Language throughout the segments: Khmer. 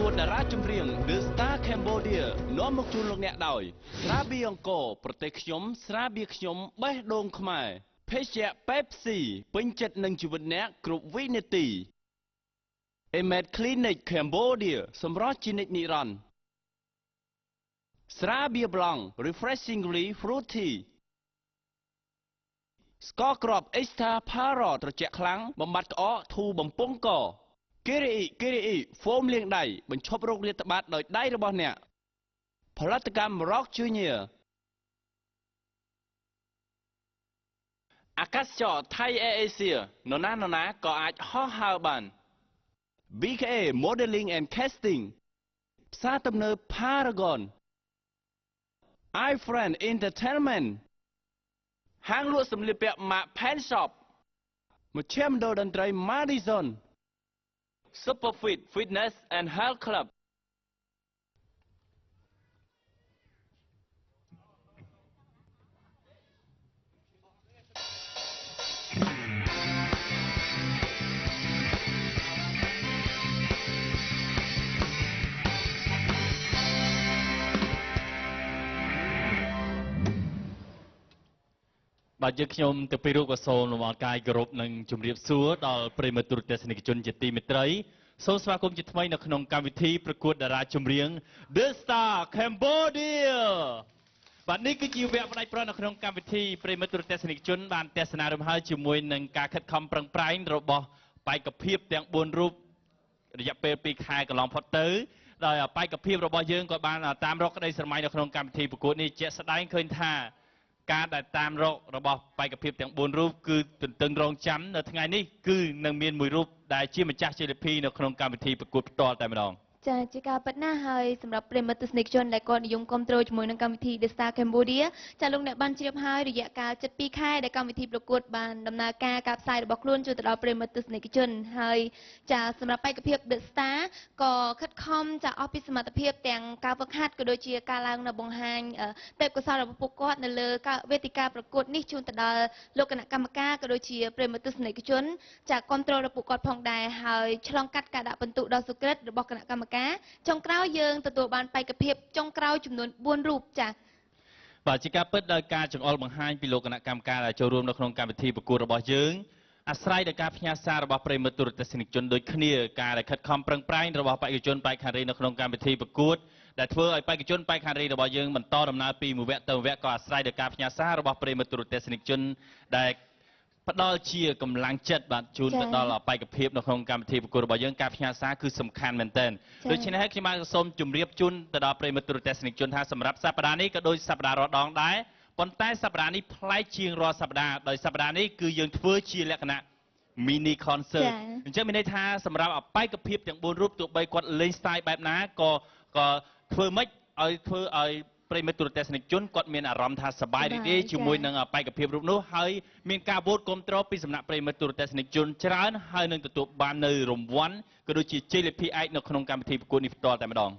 วดดาราจุมเรียง The Star Cambodia น้อมមកជូនលោកអ្នកដោយស្រាបៀរអង្គរប្រទេសខ្ញុំស្រាបៀរខ្ញុំបេះដូងខ្មែរភេសជ្ជៈ Pepsi ពេញចិត្តនឹងជីវិតអ្នកគ្រប់វិនាទី Emed Clinic Cambodia សម្រស់ជានិច្ចនិរន្តរ៍ស្រាបៀរ Blanc Refreshingly Fruity ស្ករគ្រាប់ Extra Para ត្រជាក់ខ្លាំងបំបត្តិក្អកធូរបំពង់កគីរីអ៊ីហ្វូមលាងដៃបញ្ឈប់រោគរាតត្បាតដោយដៃរបស់អ្នកផលិតកម្ម Rock Junior អាកាសចរថៃ Air Asia នរណាក៏អាចហោះហើរបាន BKA Modeling and Casting ផ្សារទំនើប Paragon iFriend Entertainment ហាងលក់សម្លៀកពាក់ Mark Pen Shop មជ្ឈមណ្ឌលតន្ត្រី Madison Superfit Fitness and Health Club បាទយើងខ្ញុំទៅពីរូបក៏សូមលំអរកាយគោរពនិងជម្រាបសួរដល់ប្រិយមិត្តទូរទស្សនិកជនជាទីមេត្រីសូមស្វាគមន៍ជាថ្មីនៅក្នុងកម្មវិធីប្រកួតតារាចម្រៀង The Star Cambodia បាទនេះគឺជាវគ្គផ្ដាច់ប្រនៅក្នុងកម្មវិធីប្រិយមិត្តទូរទស្សនិកជនបានទស្សនារំហើយជាមួយនឹងការខិតខំប្រឹងប្រែងរបស់បេក្ខភាពទាំង4រូបរយៈពេល2ខែកន្លងផុតទៅដោយបេក្ខភាពរបស់យើងក៏បានតាមរកក្តីស្រមៃនៅក្នុងកម្មវិធីប្រកួតនេះជាក់ស្ដែងឃើញថាការដែលតាមរករបស់បេក្ខភាពទាំង4រូបគឺទន្ទឹងរង់ចាំនៅថ្ងៃនេះគឺនឹងមានមួយរូបដែលជាម្ចាស់ជ័យលាភីនៅក្នុងកម្មវិធីប្រកួតផ្ទាល់តែម្ដងចាជាការពិតណាស់ហើយសម្រាប់ប្រិមត្តទស្សនិកជនដែលគាត់និយមគ្រប់គ្រងជាមួយនឹងកម្មវិធី The Star Cambodia ចាលោកអ្នកបានជ្រាបហើយរយៈកាលជិត2ខែដែលកម្មវិធីប្រកួតបានដំណើរការការផ្សាយរបស់ខ្លួនជួយទៅដល់ប្រិមត្តទស្សនិកជនហើយចាសម្រាប់បេក្ខភាព The Star ក៏ខិតខំចាអស់ពីសមត្ថភាពទាំងការហ្វឹកហាត់ក៏ដូចជាការឡើងនៅបង្ហាញទេពកោសល្យរបស់ពួកគាត់នៅលើវេទិកាប្រកួតនេះជូនទៅដល់លោកគណៈកម្មការក៏ដូចជាប្រិមត្តទស្សនិកជនចាគ្រប់គ្រងរបស់ពួកគាត់ផងដែរហើយឆ្លងកាត់ការដាក់ពិន្ទុដ៏សុក្រិតរបស់គណៈកម្មការចុងក្រោយយើងទទួលបានបេក្ខភាពចុងក្រោយចំនួន4រូបចា៎បាទជាការពិតដោយការចង្អុលបង្ហាញពីលោកគណៈកម្មការដែលចូលរួមនៅក្នុងកម្មវិធីប្រកួតរបស់យើងអាស្រ័យដល់ការផ្ញើសាររបស់ប្រិយមិត្តទូរទស្សនិកជនដូចគ្នាការដែលខិតខំប្រឹងប្រែងរបស់បេក្ខជនបេក្ខនារីនៅក្នុងកម្មវិធីប្រកួតដែលធ្វើឲ្យបេក្ខជនបេក្ខនារីរបស់យើងបន្តដំណើរពីមួយវគ្គទៅវគ្គក៏អាស្រ័យដល់ការផ្ញើសាររបស់ប្រិយមិត្តទូរទស្សនិកជនដែលផ្ដល់ជាកម្លាំងចិត្តបាទជូនទៅដល់បេក្ខភាពនៅក្នុងកម្មវិធីប្រកួតរបស់យើងការផ្ញើសារគឺសំខាន់មែនទែនដូច្នេះហើយខ្ញុំបានសូមជម្រាបជូនទៅដល់ប្រិយមិត្តទូរទស្សនិកជនថាសម្រាប់សប្តាហ៍នេះក៏ដូចសប្តាហ៍រាល់ដងដែរប៉ុន្តែសប្តាហ៍នេះប្លែកជាងរាល់សប្តាហ៍ដោយសប្តាហ៍នេះគឺយើងធ្វើជាលក្ខណៈ mini concert អញ្ចឹងមានន័យថាសម្រាប់បេក្ខភាពទាំង4រូបទោះបីគាត់លេង style បែបណាក៏ធ្វើម៉េចឲ្យធ្វើឲ្យប្រិយមិត្តទូរទស្សនិកជនគាត់មានអារម្មណ៍ថាសប្បាយរីករាយជាមួយនឹងបេក្ខភាពរូបនោះហើយមានការវោតគាំទ្រពីសំណាក់ប្រិយមិត្តទូរទស្សនិកជនច្រើនហើយនឹងទទួលបាននៅរង្វាន់ក៏ដូចជាជ័យលាភីឯកនៅក្នុងកម្មវិធីប្រកួតនេះផ្ទាល់តែម្ដង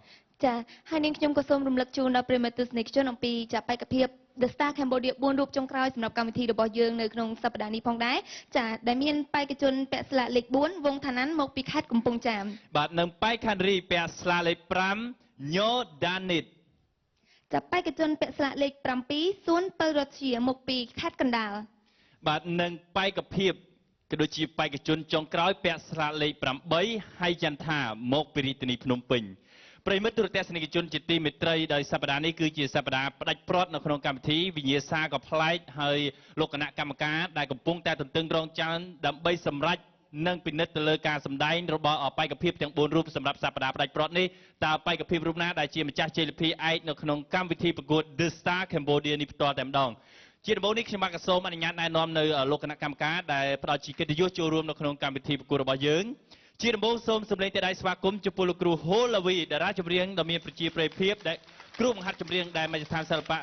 ចាហើយនាងខ្ញុំក៏សូមរំលឹកជូនដល់ប្រិយមិត្តទស្សនិកជនអំពីចាបេក្ខភាព The Star Cambodia 4រូបចុងក្រោយសម្រាប់កម្មវិធីរបស់យើងនៅក្នុងសប្តាហ៍នេះផងដែរចាដែលមានបេក្ខជនពាក់ស្លាកលេខ4វងឋាន័នមកពីខេត្តកំពង់ចាមបាទនិងបេក្ខនារីពាក់ស្លាកលេខ5ញូដានីតចាបេក្ខជនពាក់ស្លាកលេខ7សួនពៅរតជាមកពីខេត្តកណ្ដាលបាទនិងបេក្ខភាពក៏ដូចជាបេក្ខជនចុងក្រោយពាក់ស្លាកលេខ8ហើយចន្ទថាមកពីរាជធានីភ្នំពេញប្រិយមិត្តទូរទស្សនិកជនជាទីមេត្រីដោយសប្តាហ៍នេះគឺជាសប្តាហ៍ផ្ដាច់ព្រាត់នៅក្នុងកម្មវិធីវិញ្ញាសាក៏ប្លែកហើយលោកគណៈកម្មការដែលកំពុងតែទន្ទឹងរង់ចាំដើម្បីសម្រេចនិងពិនិត្យទៅលើការសម្ដែងរបស់បេក្ខភាពទាំង4រូបសម្រាប់សប្តាហ៍ផ្ដាច់ព្រាត់នេះតើបេក្ខភាពរូបណាដែលជាម្ចាស់ជ័យលាភីឯកនៅក្នុងកម្មវិធីប្រកួត The Star Cambodia នេះផ្ទាល់តែម្ដងជាដំបូងនេះខ្ញុំបាទក៏សូមអនុញ្ញាតណែនាំនៅលោកគណៈកម្មការដែលផ្ដល់ជាកិត្តិយសចូលរួមនៅក្នុងកម្មវិធីប្រកួតរបស់យើងជាដំបូងសូមសម្លេងទេដៃស្វាគមន៍ចំពោះលោកគ្រូហូឡាវីតារាចម្រៀងដ៏មានប្រជាប្រិយភាពដែលគ្រូបង្ហាត់ចម្រៀងដែលមជ្ឈដ្ឋានសិល្បៈ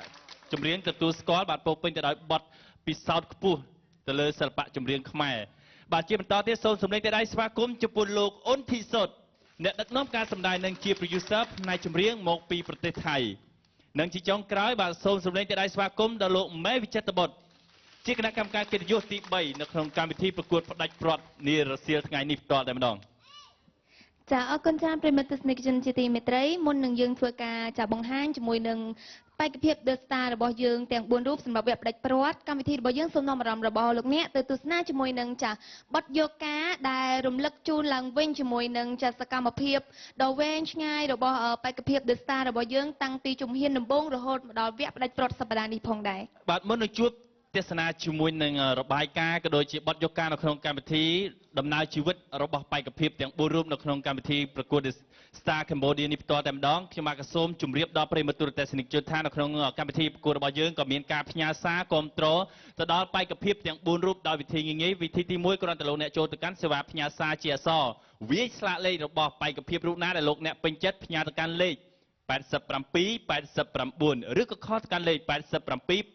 ចម្រៀងទទួលស្គាល់បាទពោពេញទៅដោយបទពិសោធន៍ខ្ពស់ទៅលើសិល្បៈចម្រៀងខ្មែរបាទជាបន្តទៀតសូមសម្លេងទេដៃស្វាគមន៍ចំពោះលោកអ៊ុនធីសុតអ្នកដឹកនាំការសម្ដែងនិងជា producer ផ្នែកចម្រៀងមកពីប្រទេសថៃនិងជាចុងក្រោយបាទសូមសម្លេងទេដៃស្វាគមន៍ដល់លោកមេវិចិត្របុត្រជាគណៈកម្មការកិត្តិយសទី3នៅក្នុងកម្មវិធីប្រកួតផ្ដាច់ព្រាត់នារសៀលថ្ងៃនេះផ្ទាល់តែម្ដង ចាអរគុណច្រើនប្រិមត្តទស្សនិកជនជាទីមេត្រីមុននឹងយើងធ្វើការចាបង្ហាញជាមួយនឹងបេក្ខភាព The Star របស់យើងទាំង4រូបសម្រាប់វគ្គផ្ដាច់ព្រាត់កម្មវិធីរបស់យើងសូមនាំអារម្មណ៍របស់លោកអ្នកទៅទស្សនាជាមួយនឹងចាបទយកការដែលរំលឹកជូនឡើងវិញជាមួយនឹងចាសកម្មភាពដ៏វែងឆ្ងាយរបស់បេក្ខភាព The Star របស់យើងតាំងពីជំហានដំបូងរហូតមកដល់វគ្គផ្ដាច់ព្រាត់សប្តាហ៍នេះផងដែរបាទមុននឹងជួបទេសនាជាមួយនឹងរបាយការណ៍ក៏ដូចជាបទយកការនៅក្នុងកម្មវិធីដំណើរជីវិតរបស់បេក្ខភាពទាំង4រូបនៅក្នុងកម្មវិធីប្រកួត Star Cambodia នេះផ្ទាល់តែម្ដងខ្ញុំបាទក៏សូមជម្រាបដល់ប្រិយមិត្តទូរទស្សនិកជនថានៅក្នុងកម្មវិធីប្រកួតរបស់យើងក៏មានការផ្ញើសារគាំទ្រទៅដល់បេក្ខភាពទាំង4រូបដោយវិធីងាយៗវិធីទី1គ្រាន់តែលោកអ្នកចូលទៅកាន់សេវាផ្ញើសារជាអក្សរវាយស្លាកលេខរបស់បេក្ខភាពរូបណាដែលលោកអ្នកពេញចិត្តផ្ញើទៅកាន់លេខ87 89ឬក៏ខលទៅកាន់លេខ87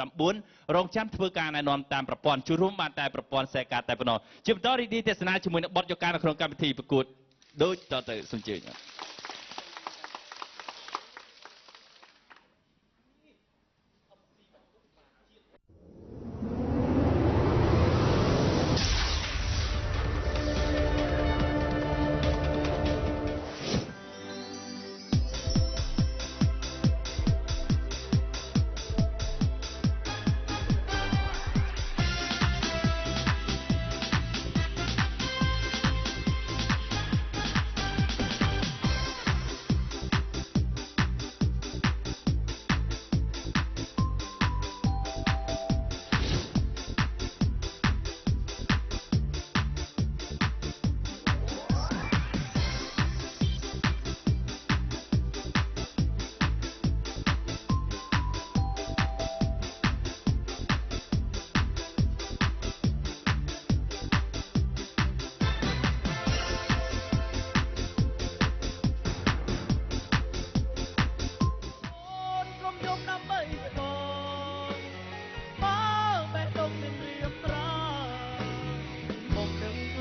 89រងចាំធ្វើការណែនាំតាមប្រព័ន្ធជួបរួមបានតែប្រព័ន្ធសេការតែប៉ុណ្ណោះជាបន្តរីករាយទេសនាជាមួយនឹងបទយកការនៅក្នុងកម្មវិធីប្រកួតដូចតទៅសូមអញ្ជើញ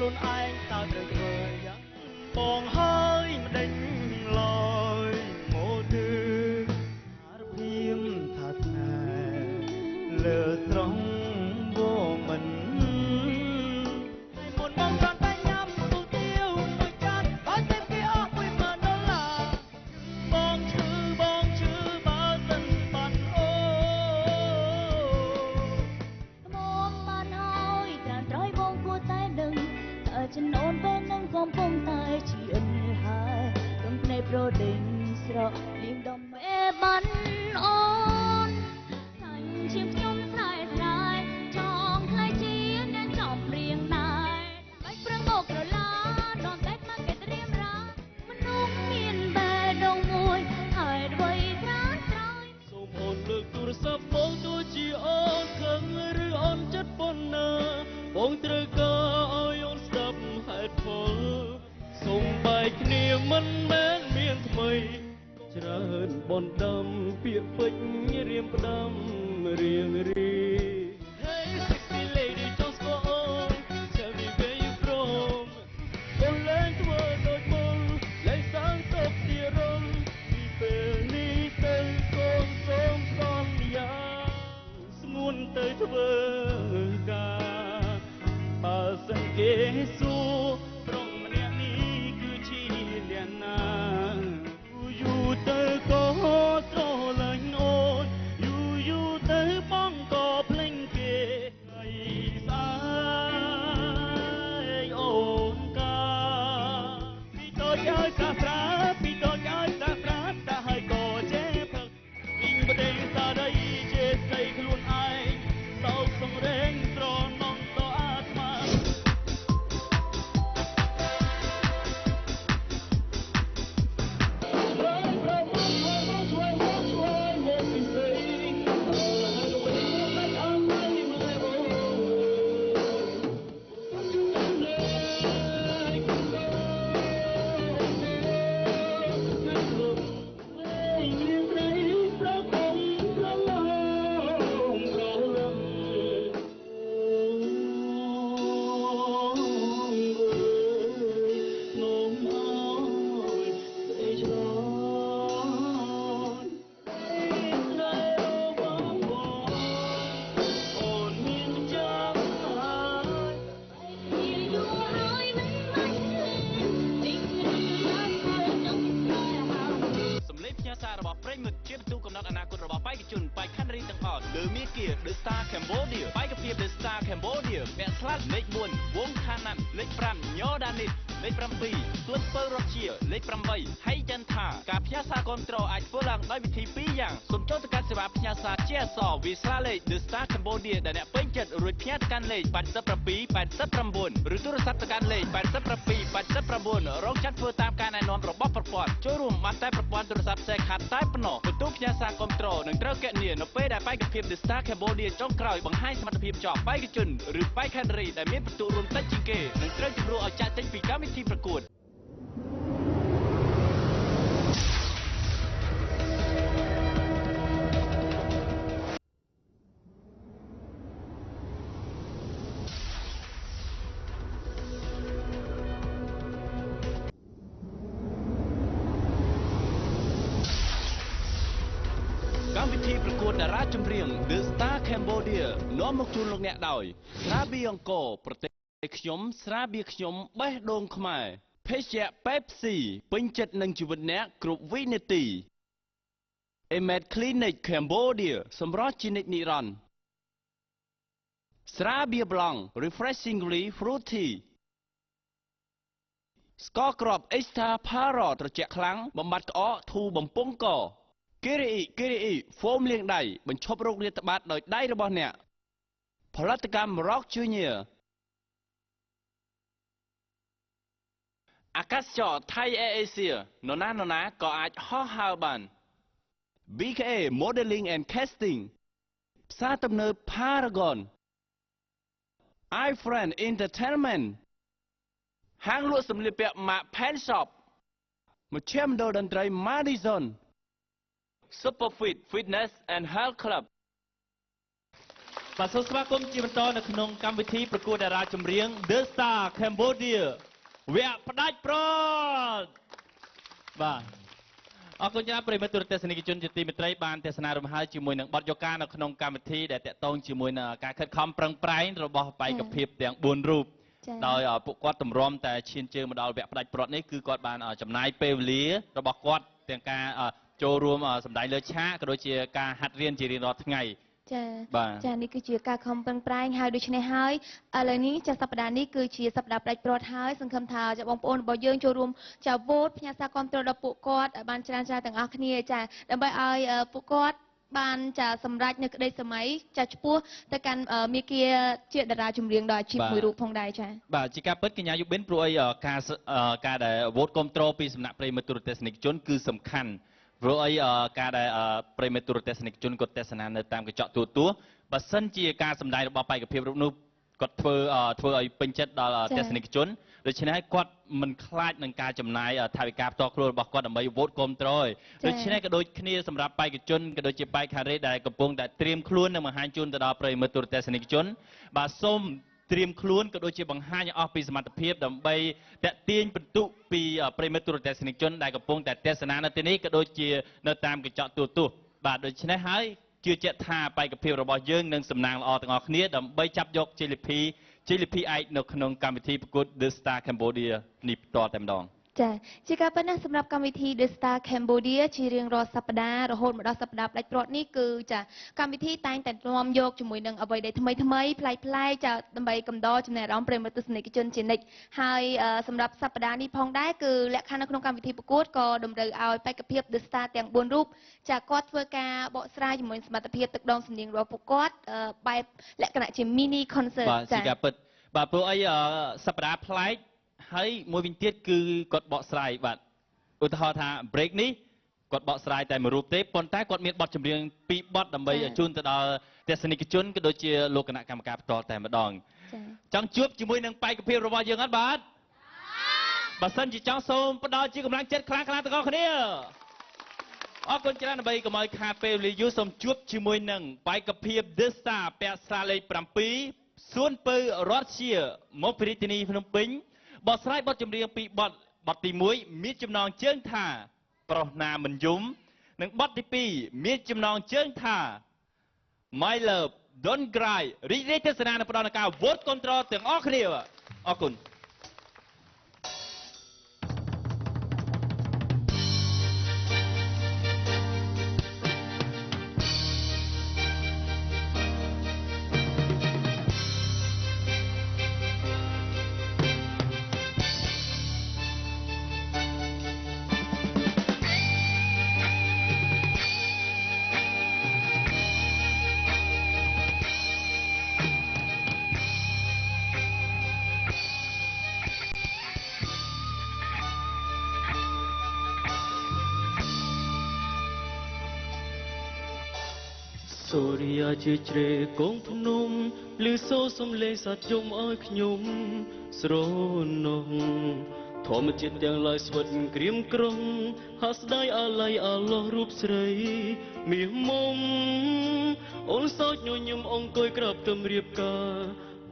ខ្លួនឯងតើត្រូវធ្វើយ៉ាងបងហើយមិនដេញឡើយមកគឺអារភៀមថាថ្នាក់លើត្រង់បងមិនមុនបងបានតែញ៉ាំទូទាវមួយចានហើយតែគេអស់$1,000បងឈឺបើសិនបានអូមកបានហើយតែត្រយបងគួរតែដឹងចំណូនពេលនឹងកំពុងតែជាអិនហើយកំភ្នែកប្រដេញស្រកលៀងដំមេបានអូនចាញ់ជាខ្ញុំស្រែស្រែចង់ខ្លាយជាអ្នកចំរៀងណាយបាច់ប្រឹងមកក្រឡាដនតែមកគេត្រៀមរាមនុស្សមានបែដងមួយហើយអ្វីត្រានត្រើយសូមអូនលើកទូរស័ព្ទមកទោះជាអូនខឹងឬអូនចិត្តប៉ុណ្ណាបងត្រូវការឲ្យអូនស្ដាប់ហេតុផលសូមបែកគ្នាមិនមែនមានថ្មីច្រើនបណ្ដាំពាក្យពេចន៍រៀមផ្ដាំរៀងរី Hey sexy lady ចូលស្គាល់អូន Tell me where you from បងលែងធ្វើដូចមុនលែងសាងសពទីរំពីពេលនេះទៅកូនសូមសន្យាស្ងួនទៅធ្វើការបើសិនគេសួរត្រង់ម្នាក់នេះគឺជាអ្នកណាយូរទៅក៏ស្រឡាញ់អូនយូរទៅបងក៏ភ្លេចគេហើយស្អើយអូនកាពីតូចឲ្យសាស្ត្រាពីតូចឲ្យសាស្ត្រាតែហើយក៏ចេះផឹកពីងប្រទេសសាដីជាស្ដីខ្លួនឯងសោកសង្រេងត្រនងតអាត្មា The Star Cambodia បាយកភាព The Star Cambodia ពាក់ស្លាកលេខ4វងខាណាត់លេខ5ញ៉ដានីតលេខ7សួនពៅរកជាលេខ8ហើយចន្ទថាការផ្ញើសារគ្រប់គ្រងអាចធ្វើឡើងដោយវិធី2យ៉ាងសូមចូលទៅកាន់សេវាផ្ញើសារជាអក្សរវាស្លាលេខ The Star Cambodia ដែលអ្នកពេញចិត្តរួចផ្ញើទៅកាន់លេខ8789ឬទូរស័ព្ទទៅកាន់លេខ8789រងចាត់ធ្វើតាមការណែនាំរបស់ប្រព័ន្ធចូលរួមបានតែប្រព័ន្ធទូរស័ព្ទខ្សែខាតតែប៉ុណ្ណោះបន្ទូផ្ញើសារគ្រប់គ្រងនឹងត្រូវគណនានៅពេលដែលបាយកភាព The Star Cambodia ចុងក្រោយបង្ហាញសមត្ថភាពជាប់បេក្ខជនឬបេក្ខនារីដែលមានពិន្ទុរួមតិចជាងគេនឹងត្រូវជំនួសឲ្យចាក់ចេញពីកម្មវិធីប្រកួតកម្មវិធីប្រកួតតារាចម្រៀង The Star Cambodia នាំមកជូនលោកអ្នកដោយស្រាបៀរអង្គរប្រទេសខ្ញុំស្រាបៀរខ្ញុំបេះដូងខ្មែរភេសជ្ជៈ Pepsi ពេញចិត្តនឹងជីវិតអ្នកគ្រប់វិនាទី Emed Clinic Cambodia សម្រស់ជានិច្ចនិរន្តរ៍ស្រាបៀរប្លង់ Refreshingly Fruity ស្ករគ្រាប់ Extra Para ត្រជាក់ខ្លាំងបំបត្តិក្អកធូរបំពង់កគីរីអ៊ីហ្វូមលាងដៃបញ្ឈប់រោគរាតត្បាតដោយដៃរបស់អ្នកផលិតកម្ម Rock Junior អាកាសចរថៃ Air Asia នរណាក៏អាចហោះហើរបាន BKA Modeling and Casting ផ្សារទំនើប Paragon iFriend Entertainment ហាងលក់សម្លៀកពាក់ Mark Pen Shop មជ្ឈមណ្ឌលតន្ត្រី Madison Superfit Fitness and Health Club បាទសូមស្វាគមន៍ជាបន្តនៅក្នុងកម្មវិធីប្រកួតតារាចម្រៀង The Star Cambodia វគ្គផ្ដាច់ប្រត់បាទអរគុណច្រើនប្រិយមិត្តទូរទស្សនិកជនជាទីមេត្រីបានទស្សនារំហើយជាមួយនឹងបទយកការនៅក្នុងកម្មវិធីដែលតាក់ទងជាមួយនឹងការខិតខំប្រឹងប្រែងរបស់បេក្ខភាពទាំង4រូបដោយពួកគាត់ទម្រាំតែឈានជើងមកដល់វគ្គផ្ដាច់ប្រត់នេះគឺគាត់បានចំណាយពេលវេលារបស់គាត់ទាំងការចូលរួមសម្ដែងលើឆាកក៏ដូចជាការហាត់រៀនជារៀងរាល់ថ្ងៃចានេះគឺជាការខំប្រឹងប្រែងហើយដូច្នេះហើយឥឡូវនេះចាសប្តាហ៍នេះគឺជាសប្តាហ៍ផ្ដាច់ប្រត់ហើយសង្ឃឹមថាចាបងប្អូនរបស់យើងចូលរួមចាវោតផ្ញើសារគាំទ្រដល់ពួកគាត់ឲ្យបានច្រើនទាំងអស់គ្នាចាដើម្បីឲ្យពួកគាត់បានចាសម្រេចនៅក្តីសម័យចាឆ្ពោះទៅកាន់មាគ៌ាជាតារាចម្រៀងដ៏អាជីពមួយរូបផងដែរចាបាទជាការពិតកញ្ញាយុបិនព្រោះអីការដែលវោតគាំទ្រពីសំណាក់ប្រិយមិត្តទូរទស្សនិកជនគឺសំខាន់ព្រោះអីការដែលប្រិយមិត្តទូរទស្សនិកជនគាត់ទស្សនានៅតាមកញ្ចក់ទូរទស្សន៍បើសិនជាការសម្ដែងរបស់បេក្ខភាពរូបនោះគាត់ធ្វើឲ្យពេញចិត្តដល់ទស្សនិកជនដូច្នេះគាត់មិនខ្លាចនឹងការចំណាយថវិកាផ្ទាល់ខ្លួនរបស់គាត់ដើម្បីវោតគាំទ្រឯដូច្នេះក៏ដូចគ្នាសម្រាប់បេក្ខជនក៏ដូចជាបេក្ខរេដែលកំពុងតែត្រៀមខ្លួននឹងបង្ហាញជូនទៅដល់ប្រិយមិត្តទូរទស្សនិកជនបាទសូមត្រៀមខ្លួនក៏ដូចជាបង្ហាញអស់ពីសមត្ថភាពដើម្បីតាក់ទាញពិន្ទុពីប្រិយមិត្តទូរទស្សនិកជនដែលកំពុងតែទស្សនានៅទីនេះក៏ដូចជានៅតាមកញ្ចក់ទូរទស្សន៍បាទដូច្នេះហើយជឿជាក់ថាបេក្ខភាពរបស់យើងនឹងសំណាងល្អទាំងអស់គ្នាដើម្បីចាប់យកជ័យលាភីឯកនៅក្នុងកម្មវិធីប្រកួត The Star Cambodia នេះផ្ទាល់តែម្ដងចាជាការប៉ុណ្ណាសម្រាប់កម្មវិធី The Star Cambodia ជារៀងរាល់សប្តាហ៍រហូតមកដល់សប្តាហ៍ផ្ដាច់ព្រាត់នេះគឺចាកម្មវិធីតែងតែនាំយកជាមួយនឹងអ្វីដែលថ្មីប្លែកចាដើម្បីកំដរចំណាយអារម្មណ៍ប្រិយមិត្តទស្សនិកជនជានិច្ចហើយសម្រាប់សប្តាហ៍នេះផងដែរគឺលក្ខខណ្ឌនៅក្នុងកម្មវិធីប្រកួតក៏តម្រូវឲ្យបេក្ខភាព The Star ទាំង4រូបចាគាត់ធ្វើការបកស្រាយជាមួយសមត្ថភាពទឹកដមសំនៀងរបស់ពួកគាត់បែបលក្ខណៈជា mini concert ចាជាការពិតបាទព្រោះអីសប្តាហ៍ប្លែកហើយមួយវិញទៀតគឺគាត់បកស្រាយបាទឧទាហរណ៍ថា break នេះគាត់បកស្រាយតែមួយរូបទេប៉ុន្តែគាត់មានបទចម្រៀង2បទដើម្បីជូនទៅដល់ទស្សនិកជនក៏ដូចជាលោកគណៈកម្មការផ្ទាល់តែម្ដងចង់ជួបជាមួយនឹងបេក្ខភាពរបស់យើងអត់បាទបើសិនជាចង់សូមផ្ដល់ជាកម្លាំងចិត្តខ្លាំងទាំងអស់គ្នាអរគុណច្រើនដើម្បីកុំឲ្យខាតពេលវេលាយូរសូមជួបជាមួយនឹងបេក្ខភាព The Star ពាក់ស្លាលេខ7សួនពៅរតជាមកពីរាជធានីភ្នំពេញបកស្រាយបទចម្រៀង2បទបទទី1មានចំណងជើងថាប្រុសណាមិនយំនិងបទទី2មានចំណងជើងថា My Love Don't Cry រីករាយទស្សនានៅផ្ដល់ការវោតគាំទ្រទាំងអស់គ្នាអរគុណ សូរិយាជាជ្រេកងភ្នំឮសូរសំឡេងសត្វយំឲ្យខ្ញុំស្រណោះធម្មជាតិទាំងឡាយស្វិតក្រៀមក្រំហាស្ដាយអាល័យអាឡោះរូបស្រីមាសមុំអូនសោចញញឹមអង្គុយក្រាបទំរៀបការ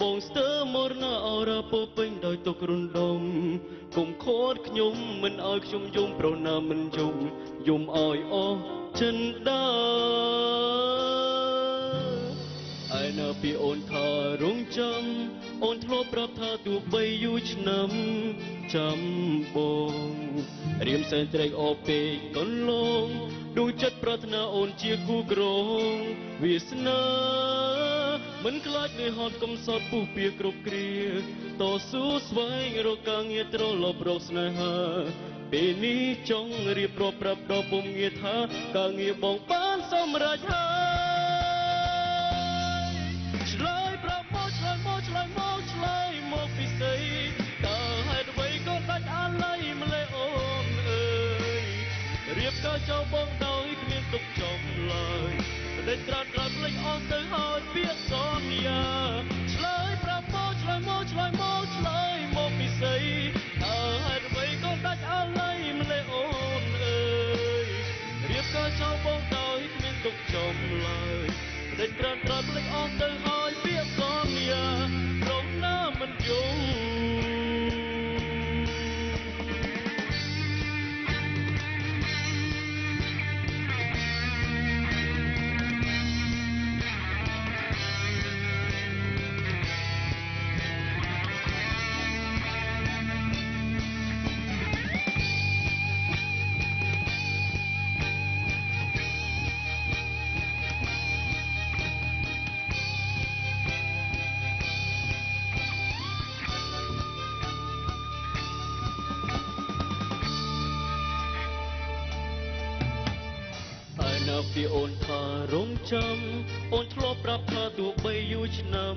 បងស្ទើមរណាអរ៉ាពោពេញដោយទុករំដុំគុំខត់ខ្ញុំមិនឲ្យខ្ញុំយំប្រុសណាមិនយំយំឲ្យអស់ចិនដាឯនៅពីអូនថារងចាំអូនធ្លាប់ប្រាប់ថាទោះបីយូរឆ្នាំចាំបងរៀមសែនត្រេកអរពេកកន្លងដួងចិត្តប្រាថ្នាអូនជាគូក្រងវាសនាមិនខ្លាចនឿយហត់កំសត់ពុះពៀគ្រប់គ្រាតស៊ូស្វែងរកការងារត្រឡប់រកស្នេហាពេលនេះចង់រៀបរាប់ប្រាប់ដល់ពុំងារថាការងារបងបានសម្រេចហើយឆ្លើយប្រាប់មកឆ្លើយមកឆ្លើយមកឆ្លើយមកពីស្អីតើហេតុអ្វីក៏ដាច់អាល័យម្លេះអូនអើយរៀបការចោលបងដោយគ្មានទុកចំឡើយដេកត្រាត់ត្រាត់ភ្លេចអស់ទៅហើយពាក្យសន្យាឆ្លើយប្រាប់មកឆ្លើយមកឆ្លើយមកឆ្លើយមកពីស្អីតើហេតុអ្វីក៏ដាច់អាល័យម្លេះអូនអើយរៀបការចោលបងដោយគ្មានទុកចំឡើយដេកត្រាត់ត្រាត់ភ្លេចអស់ទៅហើយពាក្យសន្យាព្រមណាមិនយំពីអូនថារងចាំអូនធ្លាប់ប្រាប់ថាទោះបីយូរឆ្នាំ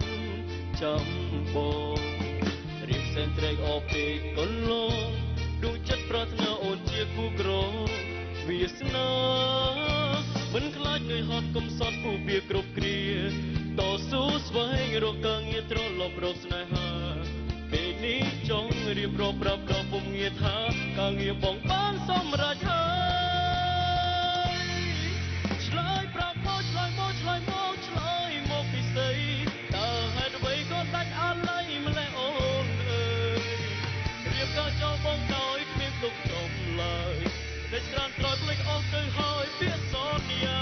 ចាំបងរៀបសែនត្រេកអរពេកកន្លងដួងចិត្តប្រាថ្នាអូនជាគូក្រងវាសនាមិនខ្លាចនឿយហត់កំសត់ពុះពៀគ្រប់គ្រាតស៊ូស្វែងរកការងារត្រឡប់រកស្នេហាពេលនេះចង់រៀបរាប់ប្រាប់ដល់ពុំងារថាការងារបងបានសម្រេចហើយឆ្លើយប្រាប់មកឆ្លើយមកឆ្លើយមកឆ្លើយមកពីស្អីតើហេតុអ្វីក៏ដាច់អាល័យម្លេះអូនអើយរៀបការចោលបងដោយគ្មានទុកចំឡើយដេកត្រានត្រោយភ្លេចអស់ទៅហើយពាក្យសន្យា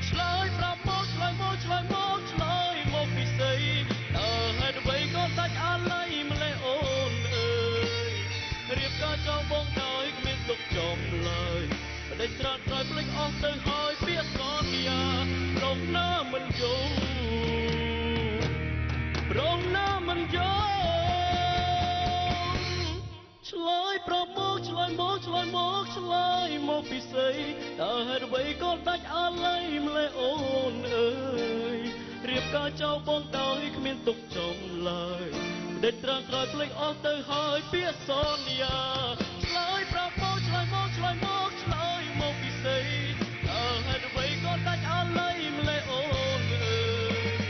ឆ្លើយប្រាប់មកឆ្លើយមកឆ្លើយមកឆ្លើយមកពីស្អីតើហេតុអ្វីក៏ដាច់អាល័យម្លេះអូនអើយរៀបការចោលបងដោយគ្មានទុកចំឡើយដេកត្រានត្រោយភ្លេចអស់ទៅហើយពាក្យសន្យាប្រងណាមិនយំប្រងណាមិនយំឆ្លើយប្រាប់មកឆ្លើយមកឆ្លើយមកឆ្លើយមកពីស្អីតើហេតុអ្វីក៏ដាច់អាល័យម្លេះអូនអើយរៀបការចោលបងដោយគ្មានទុកចំឡើយដេកត្រានត្រោយភ្លេចអស់ទៅហើយពាក្យសន្យាឆ្លើយប្រាប់មកឆ្លើយមកឆ្លើយមកឆ្លើយមកពីស្អីតើហេតុអ្វីក៏ដាច់អាល័យម្លេះអូនអើយ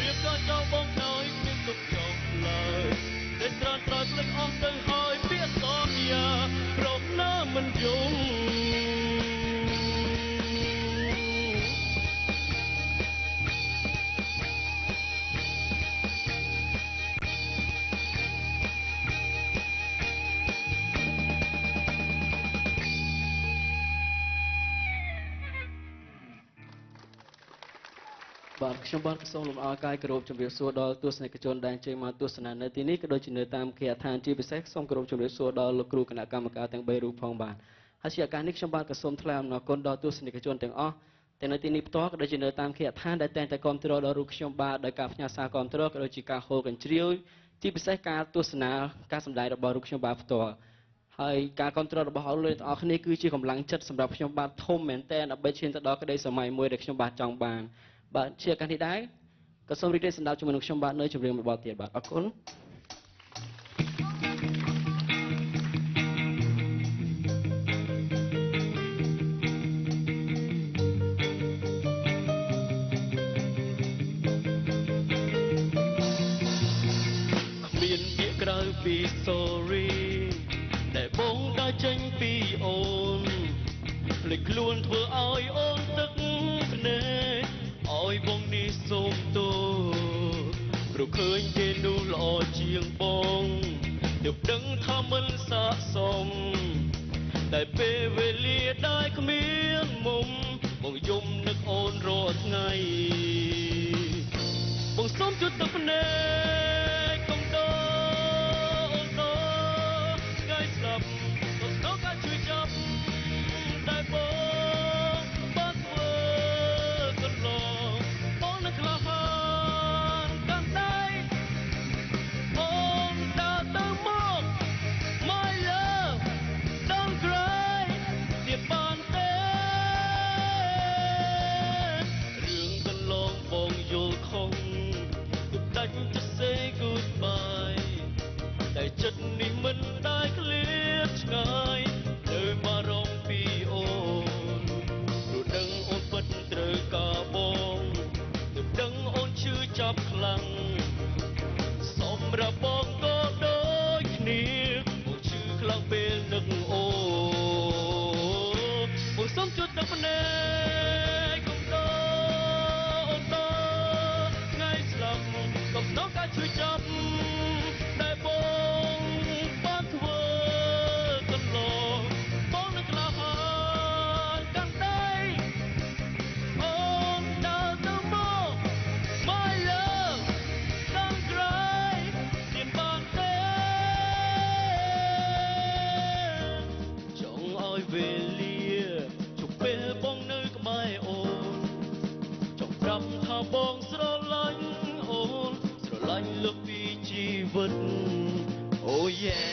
រៀបការចោលបងដោយគ្មានទុកចំឡើយដេកត្រានត្រោយភ្លេចអស់ទៅហើយពាក្យសន្យាប្រកណាមិនយំបាទខ្ញុំបាទសូមលំអរកាយគោរពជម្រាបសួរដល់ទស្សនិកជនដែលជើញមកទស្សនានៅទីនេះក៏ដូចជានៅតាមគេហដ្ឋានជាពិសេសសូមគោរពជម្រាបសួរដល់លោកគ្រូគណៈកម្មការទាំង3រូបផងបាទហើយជាឱកាសនេះខ្ញុំបាទក៏សូមថ្លែងអំណរគុណដល់ទស្សនិកជនទាំងអស់ទាំងនៅទីនេះផ្ទាល់ក៏ដូចជានៅតាមគេហដ្ឋានដែលតែងតែគាំទ្រដល់រូបខ្ញុំបាទដោយការផ្ញើសារគាំទ្រក៏ដូចជាការហូលកញ្ជ្រៀវជាពិសេសការទស្សនាការសម្ដែងរបស់រូបខ្ញុំបាទផ្ទាល់ហើយការគាំទ្ររបស់អស់លោកទាំងអស់គ្នាគឺជាកម្លាំងចិត្តសម្រាប់ខ្ញុំបាទធំមែនទែនដើម្បីឈានទៅដល់ក្តីសម័យមួយដែលខ្ញុំបាទចង់បានបាទជាឱកាសនេះដែរក៏សូមរីករាយសម្ដែងជាមួយនឹងខ្ញុំបាទនៅចម្រៀងមួយបទទៀតបាទអរគុណ ពី sorry ដែលបងដើរចេញពីអូនភ្លេចខ្លួនធ្វើឲ្យអូនទឹកភ្នែកឲ្យបងនេះសូមទោសព្រោះឃើញគេនោះល្អជាងបងទើបដឹងថាមិនស័ក្តិសមតែពេលវេលាដែលគ្មានមុំបងយំនឹកអូនរាល់ថ្ងៃបងសូមជួយទឹកភ្នែកកុំដោអូនដោថ្ងៃស្លាប់ក៏ស្នូក៏ជួយចាប់តែបងបានធ្វើកន្លងបងនឹងក្លាហានកាន់ដៃអូនដើរទៅមក My love don't cry ទៀតបានទេរឿងកន្លងបងយល់ខុសទើបដាច់ទៅ say goodbye តែចិត្តនេះមិនដែលឃ្លាតឆ្ងាយនៅបារម្ភពីអូនព្រោះដឹងអូនពិតត្រូវការបងទើបដឹងអូនឈឺចាប់ខ្លាំងសម្រាប់បងក៏ដូចគ្នាបងឈឺខ្លាំងពេលនឹកអូនបងសូមជួយទឹកភ្នែកកុំដោអូនដោថ្ងៃស្លាប់កុំដោការជួយចាប់តែបងបានធ្វើកន្លងបងនឹងក្លាហានកាន់ដៃអូនដើរទៅមក My love don't cry ទៀតបានទេចង់ឲ្យវេលាជប់ពេលបងនៅក្បែរអូនចង់ប្រាប់ថាបងស្រឡាញ់អូនស្រឡាញ់លើកពីជីវិត Oh yeah